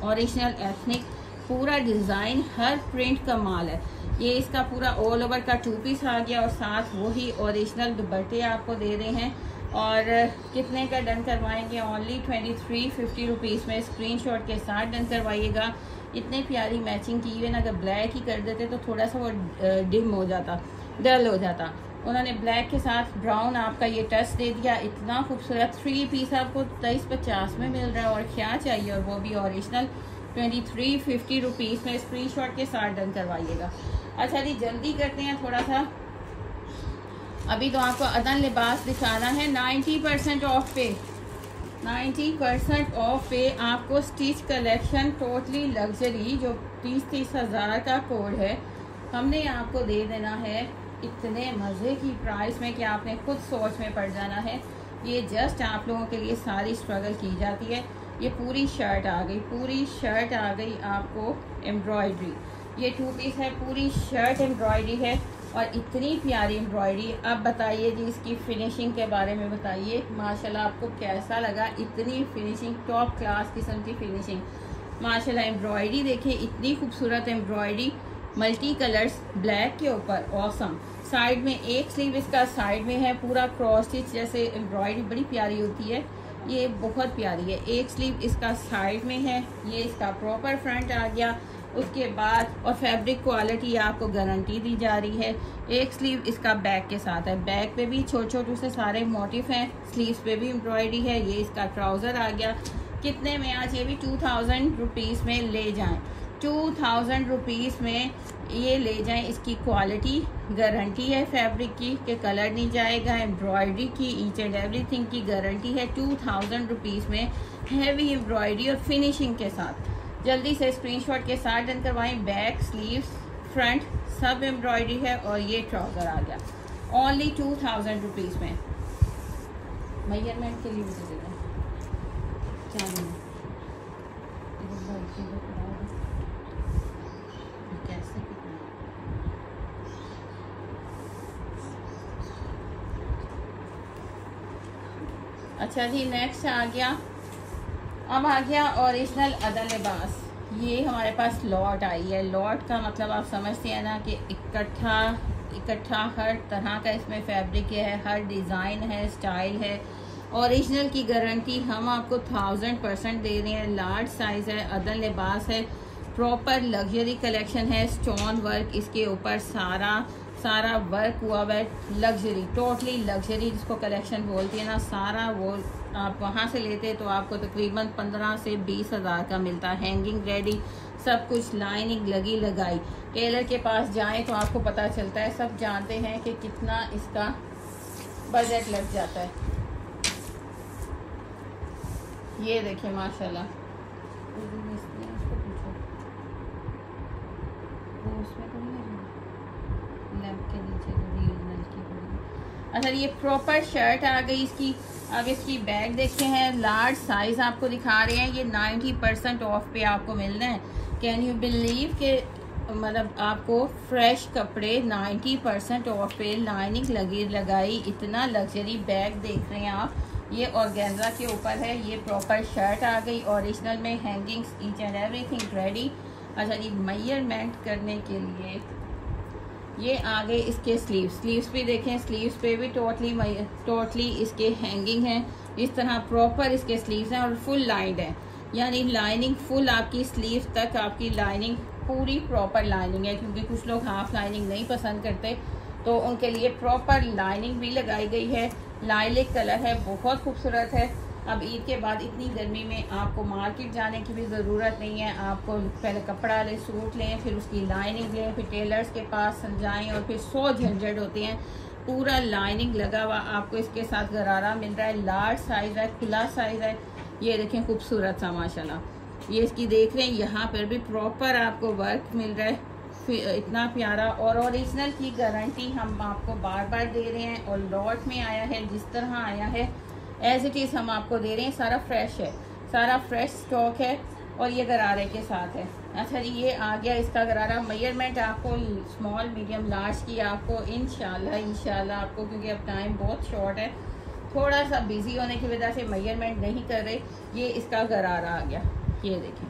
ओरिजिनल एथनिक पूरा डिज़ाइन, हर प्रिंट का माल है। ये इसका पूरा ऑल ओवर का 2 पीस आ गया और साथ वही ओरिजिनल दुपट्टे आपको दे रहे हैं। और कितने का डन करवाएंगे, ओनली 2350 रुपीज़ में। स्क्रीनशॉट के साथ डन करवाइएगा। इतने प्यारी मैचिंग की हुई है ना, अगर ब्लैक ही कर देते तो थोड़ा सा वो डिम हो जाता, डल हो जाता। उन्होंने ब्लैक के साथ ब्राउन आपका ये टच दे दिया, इतना खूबसूरत 3 पीस आपको 2350 में मिल रहा है और क्या चाहिए, और वो भी ओरिजिनल 2350 रुपीज़ में। स्क्रीनशॉट के साथ डन करवाइएगा। अच्छा जी, जल्दी करते हैं थोड़ा सा, अभी तो आपको अदन लिबास दिखाना है 90% ऑफ पे, 90% ऑफ पे आपको स्टिच कलेक्शन टोटली लग्जरी जो 30 हज़ार का कोड है, हमने आपको दे देना है इतने मज़े की प्राइस में कि आपने खुद सोच में पड़ जाना है। ये जस्ट आप लोगों के लिए सारी स्ट्रगल की जाती है। ये पूरी शर्ट आ गई, पूरी शर्ट आ गई आपको एम्ब्रॉयडरी, ये 2 पीस है, पूरी शर्ट एम्ब्रॉयडरी है और इतनी प्यारी एम्ब्रॉयडरी। अब बताइए जी इसकी फिनिशिंग के बारे में बताइए, माशाल्लाह आपको कैसा लगा, इतनी फिनिशिंग टॉप क्लास किस्म की फिनिशिंग माशाल्लाह। एम्ब्रॉयडरी देखिए, इतनी खूबसूरत एम्ब्रॉयडरी, मल्टी कलर्स ब्लैक के ऊपर, ऑसम। साइड में एक स्लीव इसका साइड में है, पूरा क्रॉस स्टिच जैसे एम्ब्रॉयडरी बड़ी प्यारी होती है, ये बहुत प्यारी है। एक स्लीव इसका साइड में है, ये इसका प्रॉपर फ्रंट आ गया। उसके बाद और फैब्रिक क्वालिटी आपको गारंटी दी जा रही है। एक स्लीव इसका बैक के साथ है, बैक पे भी छोटे छोटे से सारे मोटिफ हैं, स्लीव्स पे भी एम्ब्रॉयडरी है। ये इसका ट्राउज़र आ गया, कितने में आज ये भी 2000 रुपीज़ में ले जाएं, 2000 रुपीज़ में ये ले जाएं। इसकी क्वालिटी गारंटी है फैब्रिक की कि कलर नहीं जाएगा, एम्ब्रॉयडरी की ईच एंड एवरीथिंग की गारंटी है। 2000 रुपीज़ में हैवी एम्ब्रॉयडरी और फिनिशिंग के साथ। जल्दी से स्क्रीनशॉट के साथ डन करवाएं। बैक, स्लीव्स, फ्रंट सब एम्ब्रॉयडरी है और ये ट्राउज़र आ गया ओनली 2000 रुपीज़ में। मेजरमेंट के लिए मुझे देना कैसे, अच्छा जी, नेक्स्ट आ गया, अब आ गया ओरिजिनल अदन लिबास। ये हमारे पास लॉट आई है। लॉट का मतलब आप समझते हैं ना कि इकट्ठा हर तरह का इसमें फैब्रिक है, हर डिज़ाइन है, स्टाइल है। ओरिजिनल की गारंटी हम आपको 1000% दे रहे हैं। लार्ज साइज़ है, अदन लिबास है, प्रॉपर लग्जरी कलेक्शन है, स्टोन वर्क इसके ऊपर सारा सारा वर्क हुआ हुआ है, लग्जरी, टोटली लग्जरी जिसको कलेक्शन बोलती है ना, सारा वो आप वहाँ से लेते तो आपको तकरीबन 15 से 20 हज़ार का मिलता है। हैंगिंग रेडी, सब कुछ लाइनिंग लगी लगाई। टेलर के पास जाएं तो आपको पता चलता है, सब जानते हैं कि कितना इसका बजट लग जाता है। ये देखिए माशाल्लाह, अच्छा ये प्रॉपर शर्ट आ गई इसकी। अब इसकी बैग देखते हैं, लार्ज साइज आपको दिखा रहे हैं, ये 90% ऑफ पे आपको मिलना है। कैन यू बिलीव के मतलब आपको फ्रेश कपड़े 90% ऑफ पे, लाइनिंग लगी लगाई, इतना लग्जरी बैग देख रहे हैं आप। ये ऑर्गेन्जा के ऊपर है, ये प्रॉपर शर्ट आ गई ओरिजिनल में, hangings each and everything ready. अच्छा जी, मेजरमेंट करने के लिए ये आगे इसके स्लीव्स भी देखें, स्लीव्स पे भी टोटली इसके हैंगिंग हैं। इस तरह प्रॉपर इसके स्लीव्स हैं और फुल लाइंड है, यानी लाइनिंग फुल आपकी स्लीव्स तक आपकी लाइनिंग पूरी प्रॉपर लाइनिंग है, क्योंकि कुछ लोग हाफ लाइनिंग नहीं पसंद करते तो उनके लिए प्रॉपर लाइनिंग भी लगाई गई है। लाइलिक कलर है, बहुत खूबसूरत है। अब ईद के बाद इतनी गर्मी में आपको मार्केट जाने की भी ज़रूरत नहीं है। आपको पहले कपड़ा लें, सूट लें, फिर उसकी लाइनिंग लें, फिर टेलर्स के पास जाएं और फिर 100 झंझट होते हैं। पूरा लाइनिंग लगा हुआ आपको इसके साथ गरारा मिल रहा है, लार्ज साइज़ है, खुला साइज़ है। ये देखें खूबसूरत सा माशाल्लाह। ये इसकी देख रहे हैं, यहाँ पर भी प्रॉपर आपको वर्क मिल रहा है, इतना प्यारा। और ओरिजिनल की गारंटी हम आपको बार बार दे रहे हैं, और लॉट में आया है जिस तरह आया है एज इट इज़ हम आपको दे रहे हैं। सारा फ्रेश है, सारा फ्रेश स्टॉक है, और ये गरारे के साथ है। अच्छा जी, ये आ गया इसका गरारा। मेजरमेंट आपको स्मॉल मीडियम लार्ज की आपको इंशाल्लाह आपको, क्योंकि अब टाइम बहुत शॉर्ट है, थोड़ा सा बिजी होने की वजह से मेजरमेंट नहीं कर रहे। ये इसका गरारा आ गया, ये देखें,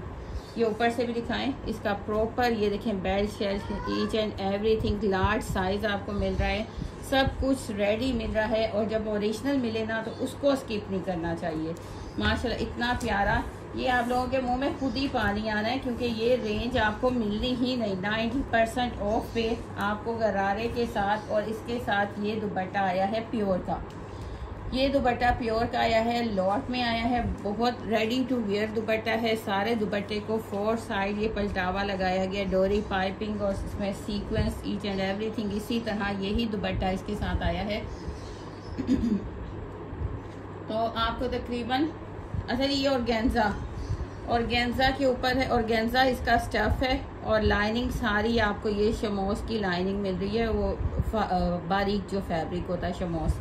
ये ऊपर से भी दिखाएं इसका प्रॉपर, ये देखें belt shalt each and everything large size आपको मिल रहा है, सब कुछ रेडी मिल रहा है। और जब ओरिजिनल मिले ना तो उसको स्किप नहीं करना चाहिए। माशाल्लाह इतना प्यारा, ये आप लोगों के मुंह में खुद ही पानी आना है, क्योंकि ये रेंज आपको मिलनी ही नहीं। 90% ऑफ पे आपको गरारे के साथ, और इसके साथ ये दुपट्टा आया है प्योर का। ये दुपट्टा प्योर का आया है, लॉट में आया है, बहुत रेडी टू वेयर दुपट्टा है। सारे दुपट्टे को 4 साइड ये पलटावा लगाया गया, डोरी पाइपिंग और इसमें सीक्वेंस ईच एंड एवरीथिंग। इसी तरह यही दुपट्टा इसके साथ आया है। तो आपको तकरीबन, अच्छा ये ऑर्गेन्जा के ऊपर है, ऑर्गेन्जा इसका स्टफ है, और लाइनिंग सारी आपको ये शमोस की लाइनिंग मिल रही है, वो बारीक जो फैब्रिक होता है शमोस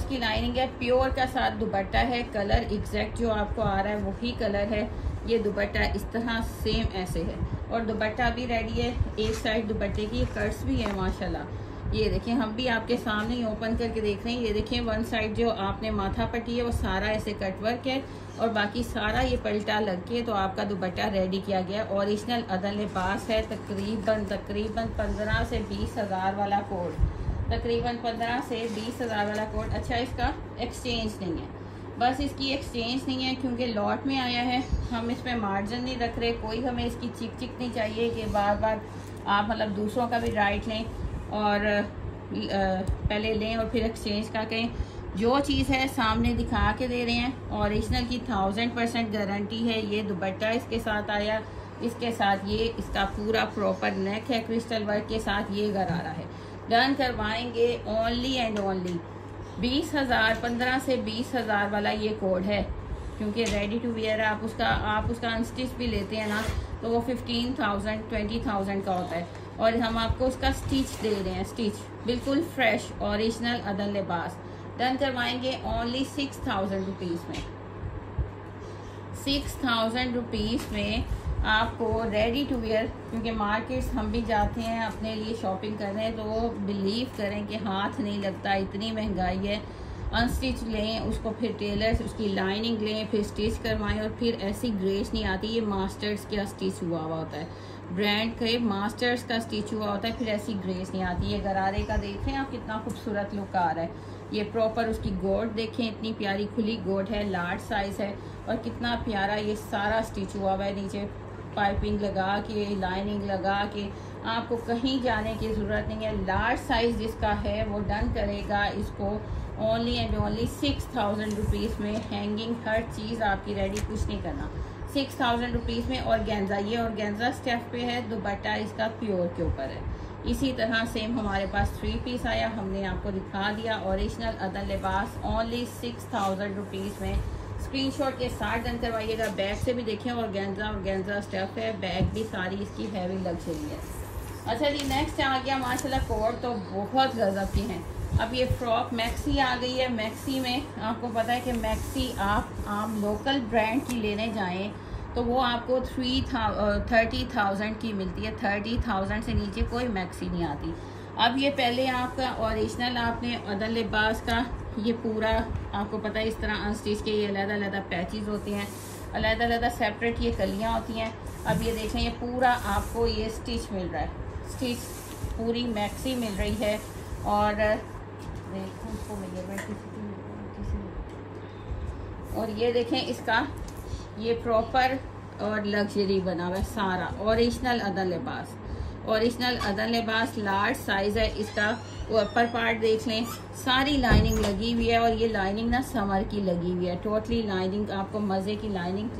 की लाइनिंग है। प्योर का साथ दुपट्टा है, कलर एग्जैक्ट जो आपको आ रहा है वही कलर है। ये दुपट्टा इस तरह सेम ऐसे है, और दुपट्टा भी रेडी है। एक साइड दुपट्टे की कट्स भी है माशाल्लाह। ये देखें, हम भी आपके सामने ही ओपन करके देख रहे हैं। ये देखें, वन साइड जो आपने माथा पट्टी है वो सारा ऐसे कट वर्क है, और बाकी सारा ये पलटा लग के तो आपका दुपट्टा रेडी किया गया। ओरिजिनल अदल लिबास है। तकरीबन 15 से 20 हज़ार वाला कोड, तकरीबन 15 से 20 हज़ार वाला कोड। अच्छा, इसका एक्सचेंज नहीं है, बस इसकी एक्सचेंज नहीं है क्योंकि लॉट में आया है। हम इसमें मार्जिन नहीं रख रहे, कोई हमें इसकी चिक नहीं चाहिए कि बार बार आप मतलब दूसरों का भी राइट लें और पहले लें और फिर एक्सचेंज का कहें। जो चीज़ है सामने दिखा के दे रहे हैं। ओरिजिनल की 1000% गारंटी है। ये दुपट्टा इसके साथ आया, इसके साथ ये इसका पूरा प्रॉपर नेक है, क्रिस्टल वर्क के साथ ये गरारा है। डन करवाएंगे ओनली एंड ओनली 20,000, 15 से 20,000 वाला ये कोड है, क्योंकि रेडी टू वेयर है। आप उसका अनस्टिच भी लेते हैं ना तो वो 15,000 20,000 का होता है, और हम आपको उसका स्टिच दे रहे हैं, स्टिच बिल्कुल फ्रेश ओरिजिनल अदल लिबास। डन करवाएंगे ओनली 6,000 रुपीज़ में। 6,000 रुपीज़ में आपको रेडी टू वेयर, क्योंकि मार्केट्स हम भी जाते हैं अपने लिए शॉपिंग करने, तो बिलीव करें कि हाथ नहीं लगता, इतनी महंगाई है। अनस्टिच लें उसको, फिर टेलर उसकी लाइनिंग लें, फिर स्टिच करवाएं, और फिर ऐसी ग्रेस नहीं आती। ये मास्टर्स का स्टिच हुआ होता है, ब्रांड के मास्टर्स का स्टिच हुआ होता है, फिर ऐसी ग्रेस नहीं आती। ये गरारे का देखें आप कितना खूबसूरत लुक आ रहा है। ये प्रॉपर उसकी गोड देखें, इतनी प्यारी खुली गोड है, लार्ज साइज़ है, और कितना प्यारा ये सारा स्टिच हुआ हुआ है। नीचे पाइपिंग लगा के, लाइनिंग लगा के, आपको कहीं जाने की ज़रूरत नहीं है। लार्ज साइज़ जिसका है वो डन करेगा इसको ओनली एंड ओनली 6000 रुपीज़ में। हैंगिंग हर चीज़ आपकी रेडी, कुछ नहीं करना, 6000 रुपीज़ में। और गेंजा, ये और गेंजा स्टेफ पे है, दुपट्टा इसका प्योर के ऊपर है। इसी तरह सेम हमारे पास 3 पीस आया, हमने आपको दिखा दिया। ओरिजिनल अदर लिबास ओनली 6000 रुपीज़ में। स्क्रीनशॉट के साथ डन करवाइएगा। बैग से भी देखें और गेंजा स्टफ है, बैग भी सारी इसकी हैवी लग्जरी है। अच्छा जी, नेक्स्ट आ गया माशाल्लाह कोट, तो बहुत गजब की हैं। अब ये फ्रॉक मैक्सी आ गई है। मैक्सी में आपको पता है कि मैक्सी आप लोकल ब्रांड की लेने जाएं तो वो आपको 30,000 की मिलती है। 30,000 से नीचे कोई मैक्सी नहीं आती। अब ये पहले आपका ओरिजिनल आपने अदर लिबास का ये पूरा आपको पता है इस तरह अनस्टिच के ये अलग-अलग पैचेस होते हैं, अलग-अलग सेपरेट ये कलियाँ होती हैं। अब ये देखें, ये पूरा आपको ये स्टिच मिल रहा है, स्टिच पूरी मैक्सी मिल रही है। और और ये देखें इसका ये प्रॉपर और लग्जरी बना हुआ है सारा। ओरिजिनल अदर लिबास, ओरिजिनल अदर लिबास लार्ज साइज़ है इसका। ऊपर पार्ट देख लें, सारी लाइनिंग लगी हुई है और ये लाइनिंग ना समर की लगी हुई है। टोटली लाइनिंग आपको मज़े की लाइनिंग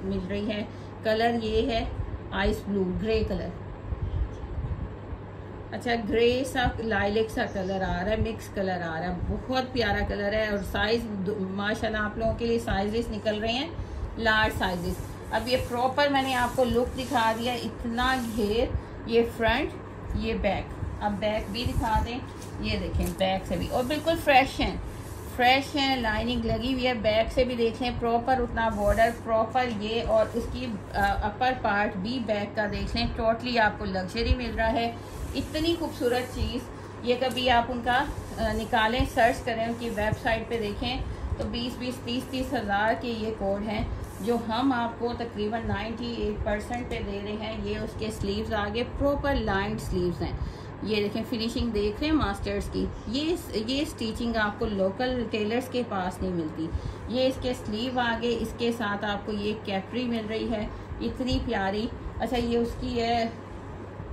मिल रही है। कलर ये है आइस ब्लू ग्रे कलर, अच्छा ग्रे सा लाइलेक सा कलर आ रहा है, मिक्स कलर आ रहा है, बहुत प्यारा कलर है। और साइज माशाल्लाह आप लोगों के लिए साइजेस निकल रहे हैं, लार्ज साइजेस। अब ये प्रॉपर मैंने आपको लुक दिखा दिया, इतना घेर, ये फ्रंट, ये बैक। अब बैक भी दिखा दें, ये देखें बैक से भी, और बिल्कुल फ्रेश हैं, फ्रेश हैं, लाइनिंग लगी हुई है। बैक से भी देख लें प्रॉपर उतना बॉर्डर प्रॉपर ये, और इसकी अपर पार्ट भी बैक का देख लें, टोटली आपको लग्जरी मिल रहा है। इतनी खूबसूरत चीज़ ये, कभी आप उनका निकालें, सर्च करें, उनकी वेबसाइट पे देखें तो 20-20, 30-30 हज़ार के ये कोड हैं जो हम आपको तकरीबन 98% पे दे रहे हैं। ये उसके स्लीव्स आगे प्रॉपर लाइंड स्लीव्स हैं, ये देखें फिनिशिंग देख रहे हैं मास्टर्स की। ये स्टिचिंग आपको लोकल टेलर्स के पास नहीं मिलती। ये इसके स्लीव आगे, इसके साथ आपको ये कैपरी मिल रही है, इतनी प्यारी। अच्छा ये उसकी है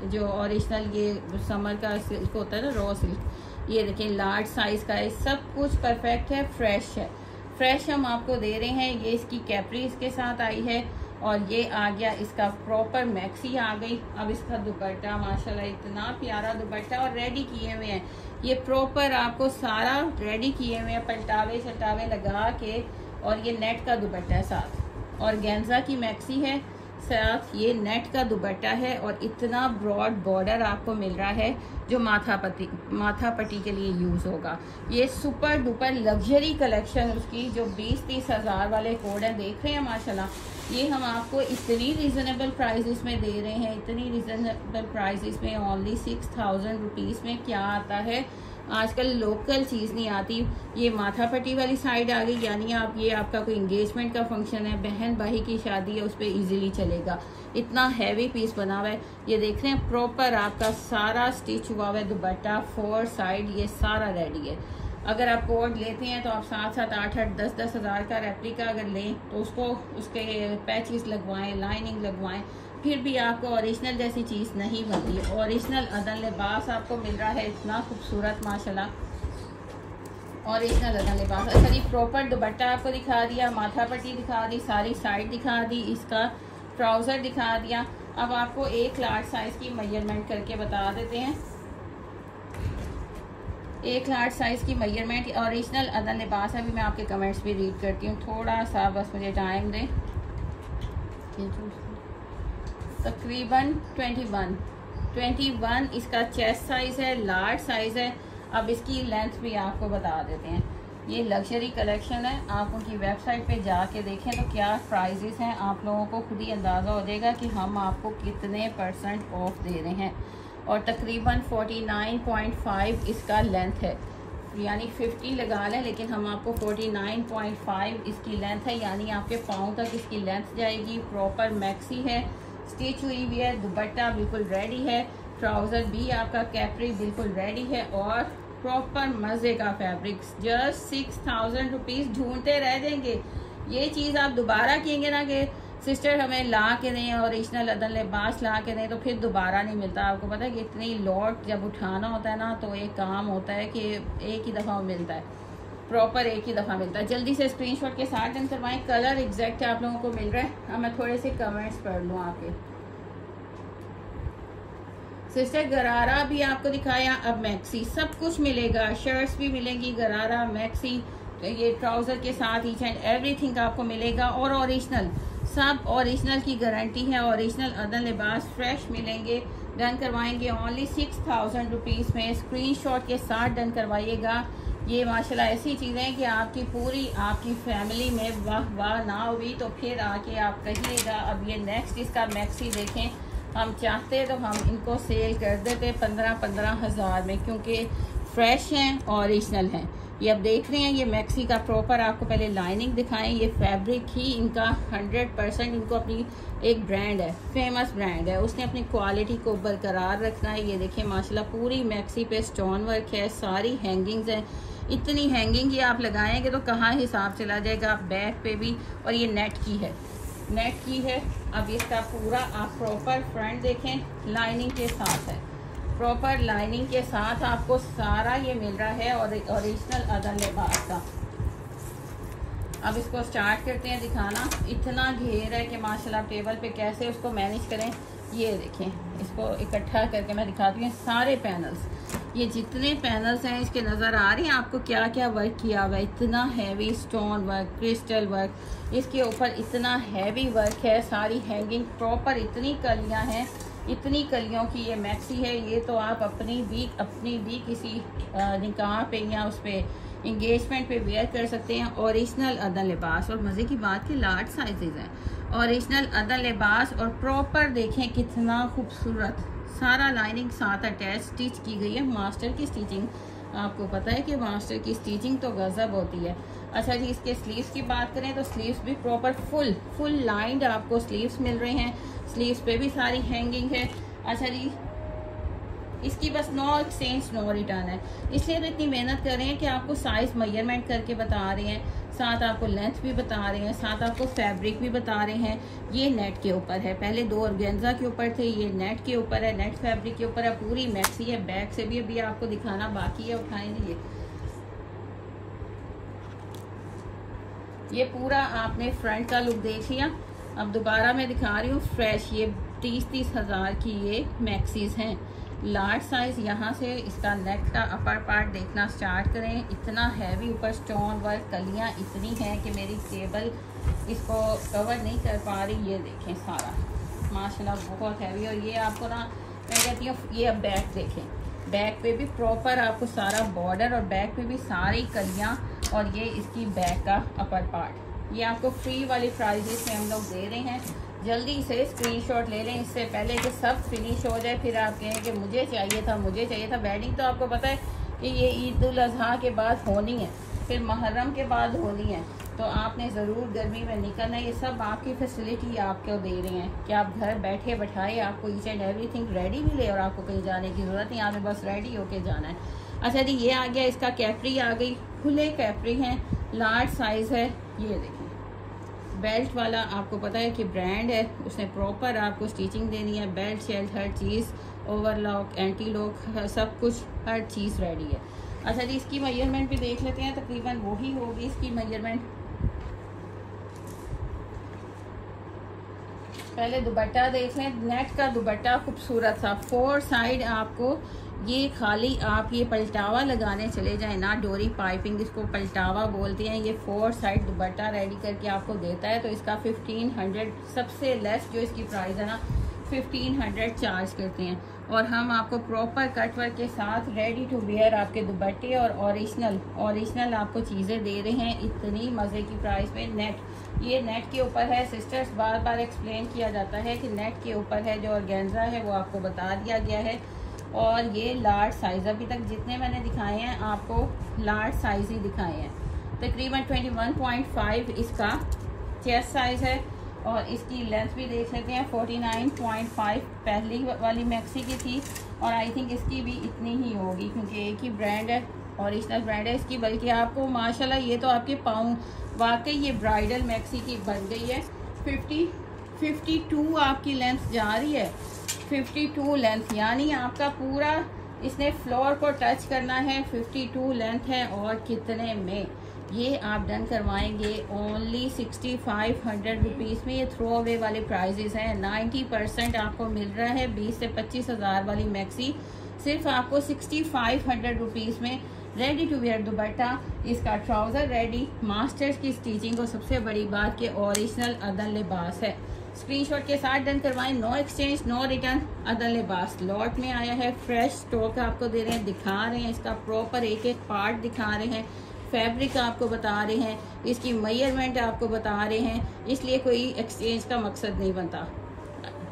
जो ओरिजिनल ये समर का सिल्क होता है ना, रॉ सिल्क, ये देखें लार्ज साइज़ का है, सब कुछ परफेक्ट है, फ्रेश है। फ्रेश हम आपको दे रहे हैं। ये इसकी कैपरी इसके साथ आई है और ये आ गया इसका प्रॉपर मैक्सी आ गई। अब इसका दुपट्टा माशाल्लाह इतना प्यारा दुपट्टा, और रेडी किए हुए हैं ये प्रॉपर आपको सारा रेडी किए हुए हैं, पलटावे चलटावे लगा के। और ये नेट का दुपट्टा है साथ, और गेंजा की मैक्सी है साथ, ये नेट का दुपट्टा है। और इतना ब्रॉड बॉर्डर आपको मिल रहा है जो माथा पट्टी के लिए यूज़ होगा। ये सुपर डुपर लग्जरी कलेक्शन उसकी जो 20-30 हज़ार वाले कोड हैं, देख रहे हैं माशाल्लाह। ये हम आपको इतनी रीज़नेबल प्राइसेस में दे रहे हैं, इतनी रीज़नेबल प्राइसेस में, ओनली 6000 रुपीज़ में। क्या आता है आजकल, लोकल चीज़ नहीं आती। ये माथा पट्टी वाली साइड आ गई, यानी आप ये आपका कोई इंगेजमेंट का फंक्शन है, बहन भाई की शादी है, उस पर ईजिली चलेगा। इतना हैवी पीस बना हुआ है, ये देख रहे हैं प्रॉपर आपका सारा स्टिच हुआ हुआ है दुपट्टा, 4 साइड ये सारा रेडी है। अगर आप कोड लेते हैं तो आप 7-7, 8-8, 10-10 हज़ार का रेप्लिका अगर लें तो उसको उसके पैचेस लगवाएं, लाइनिंग लगवाएं, फिर भी आपको ओरिजिनल जैसी चीज़ नहीं बनती। ओरिजिनल अदर लिबास आपको मिल रहा है, इतना खूबसूरत माशाल्लाह ओरिजिनल अदर लिबास। अच्छा जी, प्रॉपर दुपट्टा आपको दिखा दिया, माथा पट्टी दिखा दी, सारी साइड दिखा दी, इसका ट्राउज़र दिखा दिया। अब आपको एक लार्ज साइज़ की मेजरमेंट करके बता देते हैं। एक लार्ज साइज़ की मेजरमेंट ओरिजिनल अदर लिबास है। अभी मैं आपके कमेंट्स भी रीड करती हूँ, थोड़ा सा बस मुझे टाइम दें। तकरीबन 21 इसका चेस्ट साइज़ है, लार्ज साइज़ है। अब इसकी लेंथ भी आपको बता देते हैं। ये लग्जरी कलेक्शन है, आप उनकी वेबसाइट पे जाके देखें तो क्या प्राइजेस हैं, आप लोगों को खुद ही अंदाज़ा हो जाएगा कि हम आपको कितने % ऑफ दे रहे हैं। और तकरीबन 49.5 इसका लेंथ है, यानी 50 लगा लें, लेकिन हम आपको 49.5 इसकी लेंथ है, यानी आपके पाँव तक इसकी लेंथ जाएगी। प्रॉपर मैक्सी है, स्टिच हुई हुई है, दुपट्टा बिल्कुल रेडी है, ट्राउज़र भी आपका कैपरी बिल्कुल रेडी है, और प्रॉपर मज़े का फैब्रिक। जस्ट 6000 रुपीज़ ढूंढते रह जाएंगे। ये चीज़ आप दोबारा कहेंगे ना कि सिस्टर हमें ला के दें, ओरिजिनल अदन लिबास ला के दें तो फिर दोबारा नहीं मिलता। आपको पता है कि इतनी लॉट जब उठाना होता है ना तो एक काम होता है कि एक ही दफ़ा मिलता है, प्रॉपर एक ही दफ़ा मिलता है। जल्दी से स्क्रीनशॉट के साथ डन करवाएं। कलर एग्जैक्ट आप लोगों को मिल रहा है। अब मैं थोड़े से कमेंट्स पढ़ लूँ आपके। सिस्टर गरारा भी आपको दिखाया, अब मैक्सी सब कुछ मिलेगा, शर्ट्स भी मिलेंगी, गरारा मैक्सी, ये ट्राउज़र के साथ ईच एंड एवरीथिंग आपको मिलेगा। और ओरिजिनल, सब ओरिजिनल की गारंटी है। ओरिजिनल अदन लिबास फ्रेश मिलेंगे। डन करवाएंगे ओनली 6000 रुपीज़ में। स्क्रीनशॉट के साथ डन करवाइएगा। ये माशाल्लाह ऐसी चीज़ें हैं कि आपकी पूरी आपकी फैमिली में वाह वाह ना हुई तो फिर आके आप कहिएगा। अब ये नेक्स्ट इसका मैक्सी देखें, हम चाहते तो हम इनको सेल कर देते 15-15 हज़ार में, क्योंकि फ्रेश हैं, ओरिजिनल हैं। ये अब देख रहे हैं ये मैक्सी का प्रॉपर आपको पहले लाइनिंग दिखाएं। ये फैब्रिक ही इनका 100%, इनको अपनी एक ब्रांड है, फेमस ब्रांड है, उसने अपनी क्वालिटी को बरकरार रखना है। ये देखें माशाल्लाह पूरी मैक्सी पे स्टोन वर्क है, सारी हैंगिंग्स हैं। इतनी हैंगिंग ही आप लगाएंगे तो कहाँ हिसाब चला जाएगा। आप बैक पे भी, और ये नेट की है, नेट की है। अब इसका पूरा आप प्रॉपर फ्रंट देखें, लाइनिंग के साथ है, प्रॉपर लाइनिंग के साथ आपको सारा ये मिल रहा है और ओरिजिनल अदन लिबास का। अब इसको स्टार्ट करते हैं दिखाना। इतना घेर है कि माशाल्लाह आप टेबल पे कैसे उसको मैनेज करें। ये देखें, इसको इकट्ठा करके मैं दिखाती हूँ सारे पैनल्स। ये जितने पैनल्स हैं इसके नज़र आ रही हैं आपको क्या क्या वर्क किया हुआ है। इतना heavy stone work, crystal work, इसके ऊपर इतना हैवी वर्क है, सारी हैंगिंग प्रॉपर, इतनी कलियाँ हैं, इतनी कलियों की ये मैक्सी है। ये तो आप अपनी भी किसी निकाह पे या उस पर इंगेजमेंट पे वेयर कर सकते हैं। ओरिजिनल अदन लिबास, और मज़े की बात कि लार्ज साइजेज़ हैं, ओरिजिनल अदन लिबास। और प्रॉपर देखें कितना खूबसूरत, सारा लाइनिंग साथ अटैच स्टिच की गई है। मास्टर की स्टिचिंग, आपको पता है कि मास्टर की स्टिचिंग तो गजब होती है। अच्छा जी, इसके स्लीव्स की बात करें तो स्लीव्स भी प्रॉपर फुल लाइंड आपको स्लीव्स मिल रहे हैं। स्लीव्स पे भी सारी हैंगिंग है। अच्छा जी, इसकी बस नो एक्सचेंज नो रिटर्न है, इसलिए तो इतनी मेहनत कर रहे हैं कि आपको साइज मेजरमेंट करके बता रहे हैं, साथ आपको लेंथ भी बता रहे हैं, साथ आपको फैब्रिक भी बता रहे हैं। ये नेट के ऊपर है, पहले 2 ऑर्गेन्जा के ऊपर थे, ये नेट के ऊपर है, नेट फैब्रिक के ऊपर है। पूरी मैक्सी है, बैक से भी अभी आपको दिखाना बाकी है, उठाएंगे। ये पूरा आपने फ्रंट का लुक देख लिया। अब दोबारा मैं दिखा रही हूँ फ्रेश, ये 30-30 हज़ार की ये मैक्सीज हैं, लार्ज साइज। यहाँ से इसका नेक का अपर पार्ट देखना स्टार्ट करें, इतना हैवी ऊपर स्टोन वर्क, कलियाँ इतनी हैं कि मेरी टेबल इसको कवर नहीं कर पा रही। ये देखें सारा माशाल्लाह बहुत हैवी। और ये आपको ना मैं कहती हूँ, ये अब बैक देखें, बैक पे भी प्रॉपर आपको सारा बॉर्डर और बैक पे भी सारी कलियाँ, और ये इसकी बैक का अपर पार्ट। ये आपको फ्री वाली प्राइजेस में हम लोग दे रहे हैं। जल्दी से स्क्रीनशॉट ले लें इससे पहले कि सब फिनिश हो जाए, फिर आप कहें कि मुझे चाहिए था। वेडिंग तो आपको पता है कि ये ईद उल अज़हा के बाद होनी है, फिर मुहर्रम के बाद होनी है, तो आपने ज़रूर गर्मी में निकलना है। ये सब आपकी फैसिलिटी आपको दे रहे हैं कि आप घर बैठे बैठाए आपको ईच एंड एवरीथिंग रेडी मिले, और आपको कहीं जाने की ज़रूरत नहीं, आपने बस रेडी होके जाना है। अच्छा जी, ये आ गया इसका कैप्री आ गई, खुले कैप्री हैं, लार्ज साइज़ है। ये देखिए बेल्ट वाला, आपको पता है कि ब्रांड है, उसने प्रॉपर आपको स्टिचिंग देनी है, बेल्ट शेल्ट हर चीज़, ओवरलॉक, एंटी लॉक, सब कुछ हर चीज़ रेडी है। अच्छा जी, इसकी मेजरमेंट भी देख लेते हैं, तकरीबन वही होगी इसकी मेजरमेंट। पहले दुपट्टा देख लें, नेट का दुपट्टा खूबसूरत सा, 4 साइड आपको ये खाली आप ये पलटावा लगाने चले जाएं ना, डोरी पाइपिंग इसको पलटावा बोलते हैं। ये 4 साइड दुपट्टा रेडी करके आपको देता है, तो इसका 1500 सबसे लेस जो इसकी प्राइस है ना 1500 चार्ज करते हैं। और हम आपको प्रॉपर कट वर्क के साथ रेडी टू वेयर आपके दुपट्टे और ओरिजिनल आपको चीज़ें दे रहे हैं इतनी मज़े की प्राइस में। नेट, ये नेट के ऊपर है सिस्टर्स, बार बार एक्सप्लेन किया जाता है कि नेट के ऊपर है। जो ऑर्गेन्जा है वो आपको बता दिया गया है। और ये लार्ज साइज़, अभी तक जितने मैंने दिखाए हैं आपको लार्ज साइज़ ही दिखाए हैं। तकरीबन 21.5 इसका चेस्ट साइज़ है, और इसकी लेंथ भी देख लेते हैं 49.5 पहली वाली मैक्सी की थी, और आई थिंक इसकी भी इतनी ही होगी क्योंकि एक ही ब्रांड है, ओरिजिनल ब्रांड है इसकी। बल्कि आपको माशाल्लाह ये तो आपके पाँव वाकई ये ब्राइडल मैक्सी की बन गई है। 52 आपकी लेंथ जा रही है, 52 लेंथ, यानी आपका पूरा इसने फ्लोर को टच करना है। 52 लेंथ है और कितने में ये आप डन करवाएंगे? ओनली 6500 रुपीज़ में। ये थ्रो अवे वाले प्राइजेस हैं। 90% आपको मिल रहा है। 20 से 25 हज़ार वाली मैक्सी सिर्फ आपको 6500 रुपीज़ में। रेडी टू वेयर दुपट्टा, इसका ट्राउज़र रेडी, मास्टर्स की स्टिचिंग और सबसे बड़ी बात कि ओरिजिनल अदन लिबास है। स्क्रीनशॉट के साथ डन करवाएं। No exchange, no return. Adan Libas lot में आया है, फ्रेश स्टॉक आपको दे रहे हैं, दिखा रहे हैं, इसका प्रॉपर एक एक पार्ट दिखा रहे हैं, फैब्रिक आपको बता रहे हैं, इसकी मेजरमेंट आपको बता रहे हैं, इसलिए कोई एक्सचेंज का मकसद नहीं बनता।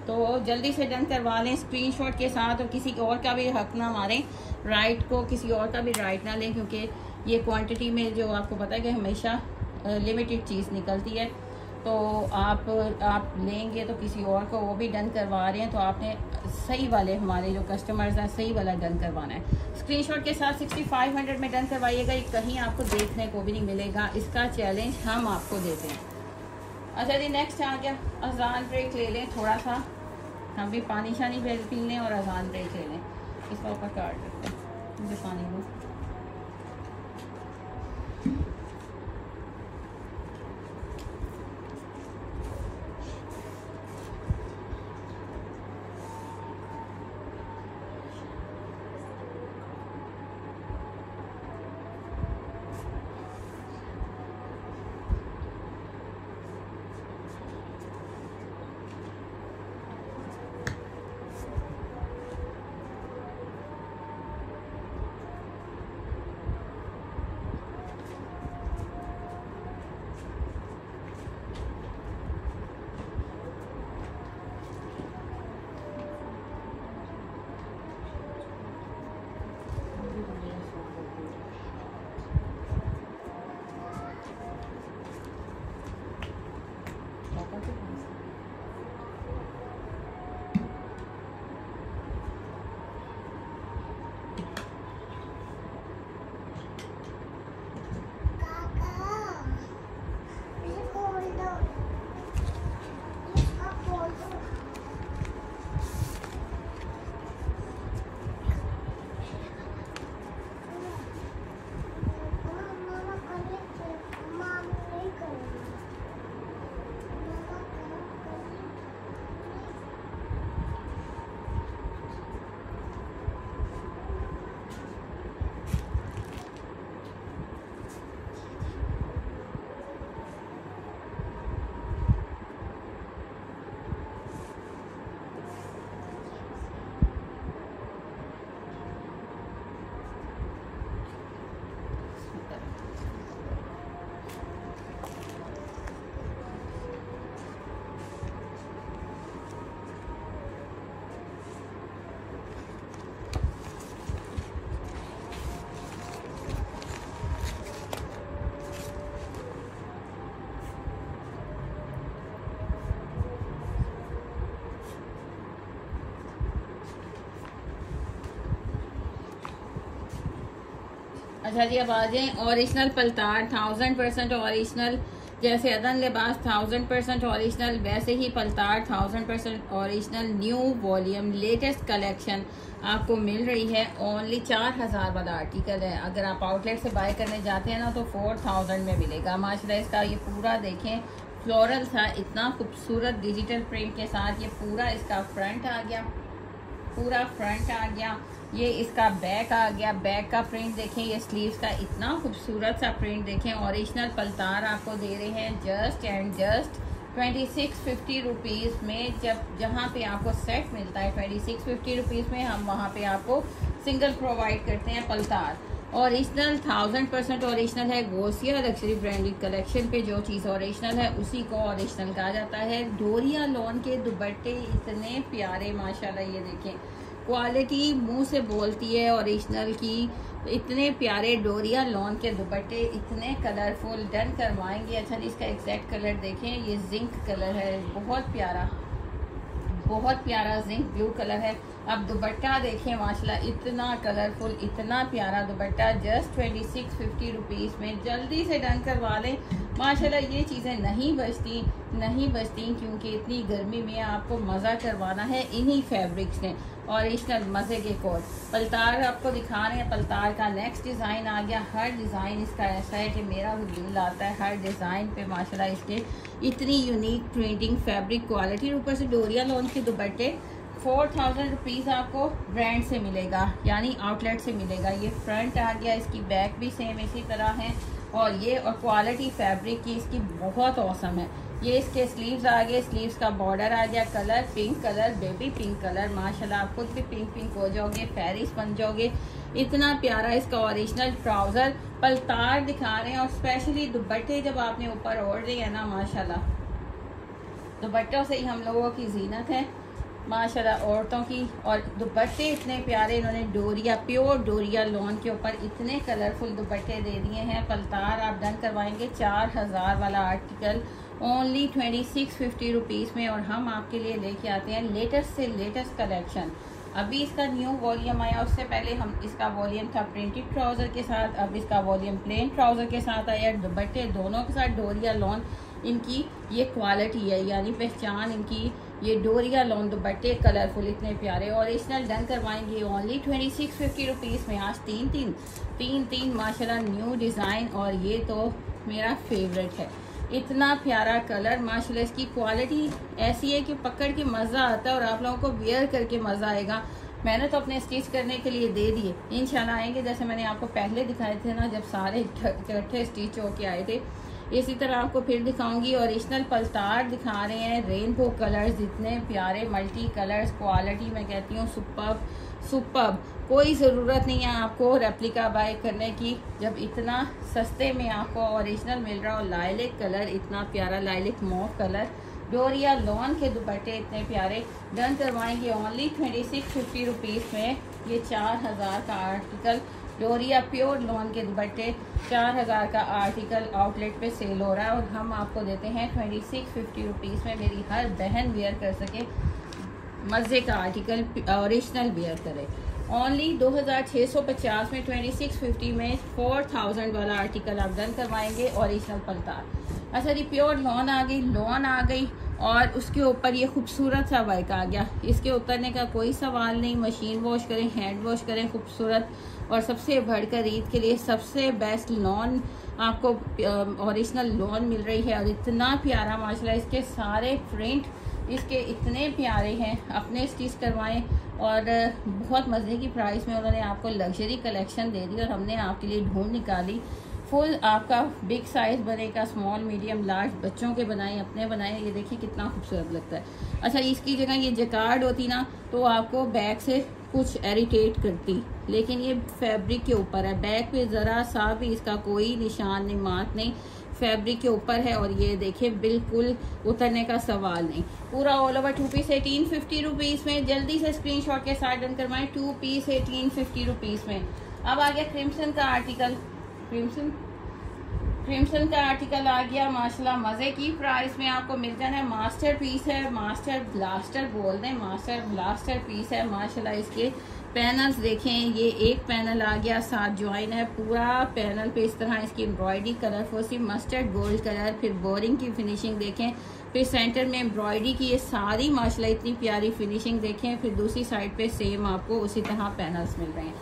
तो जल्दी से डन करवा लें स्क्रीनशॉट के साथ, और किसी और का भी हक ना मारें, राइट को किसी और का भी राइट ना लें, क्योंकि ये क्वांटिटी में जो आपको पता है कि हमेशा लिमिटेड चीज़ निकलती है। तो आप लेंगे तो किसी और को वो भी डन करवा रहे हैं, तो आपने सही वाले, हमारे जो कस्टमर्स हैं, सही वाला डन करवाना है। स्क्रीनशॉट के साथ 6500 में डन करवाइएगा। ये कहीं आपको देखने को भी नहीं मिलेगा। इसका चैलेंज हम आपको देते हैं। अच्छा जी, नेक्स्ट आ गया अजान ब्रेक ले लें थोड़ा सा, हम भी पानी शानी पी लें और अजान ब्रेक ले लें। इसका ऊपर काट देते हैं, मुझे पानी लो। अच्छा जी, अब आ जाए ओरिजिनल पलतार 1000% ओरिजिनल। जैसे अदन लिबास 1000% ओरिजिनल, वैसे ही पलतार 1000% original new volume latest collection आपको मिल रही है। ओनली 4000 वाला आर्टिकल है। अगर आप आउटलेट से बाय करने जाते हैं ना तो 4000 में मिलेगा। माशाल्लाह इसका ये पूरा देखें, फ्लोरल था, इतना खूबसूरत डिजिटल प्रिंट के साथ। ये पूरा इसका फ्रंट आ गया, पूरा फ्रंट आ गया। ये इसका बैक आ गया, बैक का प्रिंट देखें, ये स्लीव्स का इतना खूबसूरत सा प्रिंट देखें। ओरिजिनल पलतार आपको दे रहे हैं जस्ट एंड जस्ट 2650 रुपीज़ में। जहाँ पे आपको सेट मिलता है 2650 रुपीज़ में, हम वहाँ पे आपको सिंगल प्रोवाइड करते हैं पलतार। ओरिजिनल 1000% ओरिजिनल है। गोसिया लग्जरी ब्रांडेड कलेक्शन पे जो चीज़ ओरिजिनल है उसी को ओरिजिनल कहा जाता है। डोरिया लॉन के दुपट्टे इतने प्यारे, माशाल्लाह ये देखें, क्वालिटी मुंह से बोलती है ओरिजिनल की। इतने प्यारे डोरिया लॉन के दुपट्टे, इतने कलरफुल। डन करवाएंगे। अच्छा जी, इसका एग्जैक्ट कलर देखें, ये जिंक कलर है, बहुत प्यारा, बहुत प्यारा जिंक ब्लू कलर है। अब दुपट्टा देखें माशाल्लाह, इतना कलरफुल, इतना प्यारा दुपट्टा, जस्ट 2650 रुपीज़ में। जल्दी से डन करवा लें माशाल्लाह। ये चीज़ें नहीं बचती क्योंकि इतनी गर्मी में आपको मज़ा करवाना है इन्हीं फैब्रिक्स ने। ओरिजिनल मज़े के कोट पलतार आपको दिखा रहे हैं। पलतार का नेक्स्ट डिज़ाइन आ गया। हर डिज़ाइन इसका ऐसा है कि मेरा भी दिल आता है। हर डिज़ाइन पे माशाल्लाह इसके इतनी यूनिक प्रिंटिंग, फैब्रिक क्वालिटी, ऊपर से डोरिया लॉन के दुपट्टे। 4000 रुपीज़ आपको ब्रांड से मिलेगा, यानी आउटलेट से मिलेगा। ये फ्रंट आ गया, इसकी बैक भी सेम इसी तरह है और ये और क्वालिटी फैब्रिक की इसकी बहुत औसम है। ये इसके स्लीव्स आ गए, स्लीव्स का बॉर्डर आ गया, colour pink colour, baby pink colour. माशाल्लाह आप खुद भी पिंक हो जाओगे, फेरिस बन जाओगे। इतना प्यारा इसका ओरिजिनल ट्राउज़र पलतार दिखा रहे हैं और स्पेशली दुपट्टे जब आपने ऊपर ओढ़ दिए है ना माशाल्लाह, दुपट्टों से ही हम लोगों की जीनत है माशाल्लाह औरतों की। और दुपट्टे इतने प्यारे, इन्होंने डोरिया, प्योर डोरिया लॉन के ऊपर इतने कलरफुल दुपट्टे दे दिए हैं। पलतार आप डन करवाएंगे 4000 वाला आर्टिकल ओनली 2650 रुपीज़ में। और हम आपके लिए लेके आते हैं लेटेस्ट से लेटेस्ट कलेक्शन। अभी इसका न्यू वॉल्यूम आया, उससे पहले हम इसका वॉल्यूम था प्रिंटेड ट्राउज़र के साथ, अब इसका वॉल्यूम प्लेन ट्राउज़र के साथ आया। दुपट्टे दोनों के साथ डोरिया लॉन, इनकी ये क्वालिटी है, यानी पहचान इनकी। ये डोरिया लॉन दुपट्टे कलरफुल इतने प्यारे ओरिजिनल डन करवाएंगे ओनली 2650 रुपीज़ में। आज तीन माशाल्लाह न्यू डिज़ाइन और ये तो मेरा फेवरेट है। इतना प्यारा कलर माशाल्लाह, इसकी क्वालिटी ऐसी है कि पकड़ के मज़ा आता है और आप लोगों को वेयर करके मज़ा आएगा। मैंने तो अपने स्टिच करने के लिए दे दिए, इंशाल्लाह आएंगे जैसे मैंने आपको पहले दिखाए थे ना, जब सारे इकट्ठे स्टिच होके आए थे। इसी तरह आपको फिर दिखाऊंगी। ओरिजिनल पलतार दिखा रहे हैं, रेनबो कलर्स इतने प्यारे, मल्टी कलर्स, क्वालिटी मैं कहती हूँ सुपर्ब। कोई ज़रूरत नहीं है आपको रेप्लिका बाय करने की, जब इतना सस्ते में आपको ओरिजिनल मिल रहा हो। लाइलिक कलर इतना प्यारा, लाइलिक मॉव कलर, डोरिया लॉन के दुपट्टे इतने प्यारे। डन करवाएंगे ओनली 2650 रुपीज़ में। ये 4000 का आर्टिकल डोरिया प्योर लॉन के दुपट्टे 4000 का आर्टिकल आउटलेट पे सेल हो रहा है और हम आपको देते हैं 2650 रुपीज़ में। मेरी हर बहन वेयर कर सके, मज़े का आर्टिकल ओरिजिनल वेयर करे। ओनली 2650 में 2650 में 4000 वाला आर्टिकल आप डन करवाएंगे ओरिजिनल पलतार। अच्छा जी, प्योर लॉन आ गई और उसके ऊपर ये खूबसूरत सा वर्क आ गया। इसके उतरने का कोई सवाल नहीं, मशीन वॉश करें, हैंड वॉश करें, खूबसूरत। और सबसे बढ़कर ईद के लिए सबसे बेस्ट लॉन आपको ओरिजिनल लॉन मिल रही है और इतना प्यारा माशाल्लाह, इसके सारे प्रिंट इसके इतने प्यारे हैं। अपने स्टिच करवाएं और बहुत मज़े की प्राइस में उन्होंने आपको लग्जरी कलेक्शन दे दी और हमने आपके लिए ढूंढ निकाली। फुल आपका बिग साइज बनेगा, स्मॉल मीडियम लार्ज, बच्चों के बनाएं, अपने बनाएं। ये देखिए कितना खूबसूरत लगता है। अच्छा, इसकी जगह ये जकार्ड होती ना तो आपको बैक से कुछ इरिटेट करती, लेकिन ये फैब्रिक के ऊपर है, बैक पे ज़रा सा भी इसका कोई निशान नहीं, मार्क नहीं, फैब्रिक के ऊपर है। और ये देखिए बिल्कुल उतरने का सवाल नहीं। पूरा ऑल ओवर 2 पीस 1850 रुपीज़ में। जल्दी से स्क्रीनशॉट के साथ डन करवाएं। 2 पीस 1850 रुपीज़ में। अब आ गया क्रिम्सन का आर्टिकल, क्रिम्सन का आर्टिकल आ गया माशाल्लाह, मज़े की प्राइस में आपको मिल जाना है। मास्टर पीस है, मास्टर ब्लास्टर बोल दें, मास्टर ब्लास्टर पीस है माशाल्लाह। इसके पैनल्स देखें, ये एक पैनल आ गया, साथ ज्वाइन है। पूरा पैनल पे इस तरह इसकी एम्ब्रॉयडरी कलरफुल सी मस्टर्ड गोल्ड कलर, फिर बोरिंग की फिनिशिंग देखें, फिर सेंटर में एम्ब्रॉयडरी की ये सारी माशाल्लाह इतनी प्यारी फिनिशिंग देखें। फिर दूसरी साइड पे सेम आपको उसी तरह पैनल्स मिल रहे हैं।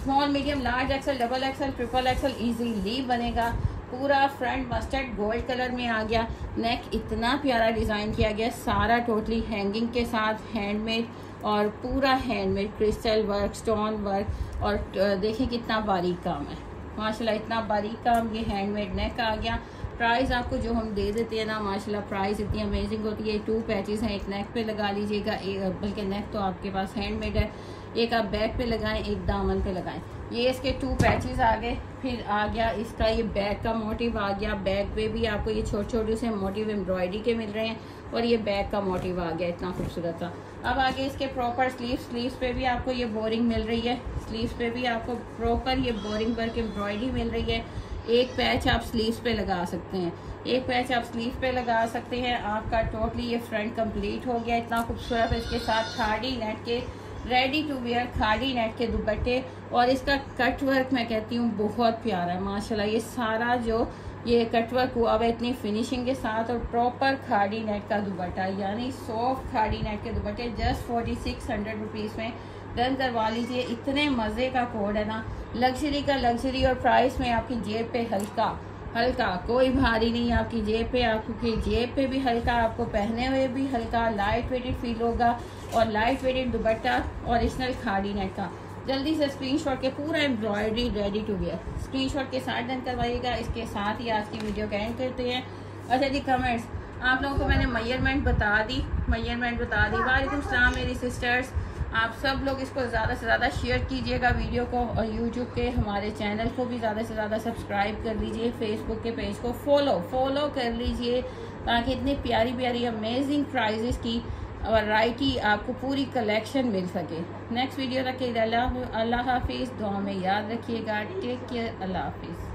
Small medium large axle double axle triple axle easily बनेगा। पूरा फ्रंट मस्टर्ड गोल्ड कलर में आ गया। नेक इतना प्यारा डिज़ाइन किया गया, सारा टोटली हैंगिंग के साथ, हैंडमेड और पूरा handmade, crystal work, stone work और देखिए कितना बारीक काम है माशाल्लाह, इतना बारीक काम। ये हैंडमेड नेक आ गया। प्राइस आपको जो हम दे देते हैं ना माशाल्लाह, प्राइस इतनी अमेजिंग होती है। 2 पैचेस हैं, एक नेक पे लगा लीजिएगा, बल्कि नेक तो आपके पास हैंडमेड है, एक आप बैक पे लगाएं, एक दामन पे लगाएं। ये इसके 2 पैचेस आ गए। फिर आ गया इसका ये बैक का मोटिव आ गया। बैक पे भी आपको ये छोटे छोटे से मोटिव एम्ब्रॉयडरी के मिल रहे हैं और ये बैक का मोटिव आ गया इतना खूबसूरत सा। अब आगे इसके प्रॉपर स्लीव्स पे भी आपको ये बोरिंग मिल रही है, स्लीव्स पे भी आपको प्रॉपर ये बोरिंग वर्क एम्ब्रॉयडरी मिल रही है। एक पैच आप स्लीव्स पे लगा सकते हैं, एक पैच आप स्लीव पे लगा सकते हैं। आपका टोटली ये फ्रंट कंप्लीट हो गया इतना खूबसूरत। इसके साथ खाड़ी नेट के रेडी टू वेयर खाड़ी नेट के दुपट्टे, और इसका कट वर्क मैं कहती हूँ बहुत प्यारा है माशाल्लाह। ये सारा जो ये कटवर्क हुआ हुआ इतनी फिनिशिंग के साथ, और प्रॉपर खाड़ी नेट का दुपट्टा, यानी सॉफ्ट खाड़ी नेट के दुपट्टे जस्ट 4600 रुपीज़ में डन करवा लीजिए। इतने मज़े का कोड है ना, लग्जरी का लग्जरी, और प्राइस में आपकी जेब पे हल्का हल्का, कोई भारी नहीं आपकी जेब पे, आपकी जेब पे भी हल्का, आपको पहने हुए भी हल्का, लाइट वेटेड फील होगा, और light weighted dupatta original Khaadi net का। जल्दी से स्क्रीनशॉट के पूरा embroidery ready to wear screenshot के साथ डन करवाइएगा। इसके साथ ही आज की वीडियो का एंड करते हैं। अच्छा जी, कमेंट्स आप लोगों को मैंने मेजरमेंट बता दी। वालेकुम सलाम मेरी सिस्टर्स, आप सब लोग इसको ज़्यादा से ज़्यादा शेयर कीजिएगा वीडियो को, और यूट्यूब के हमारे चैनल को भी ज़्यादा से ज़्यादा सब्सक्राइब कर लीजिए, फेसबुक के पेज को फॉलो कर लीजिए, ताकि इतनी प्यारी प्यारी अमेजिंग प्राइजेस की वैरायटी आपको पूरी कलेक्शन मिल सके। नेक्स्ट वीडियो तक के अल्लाह हाफिज़, दुआ में याद रखिएगा। टेक केयर, अल्लाह हाफिज़।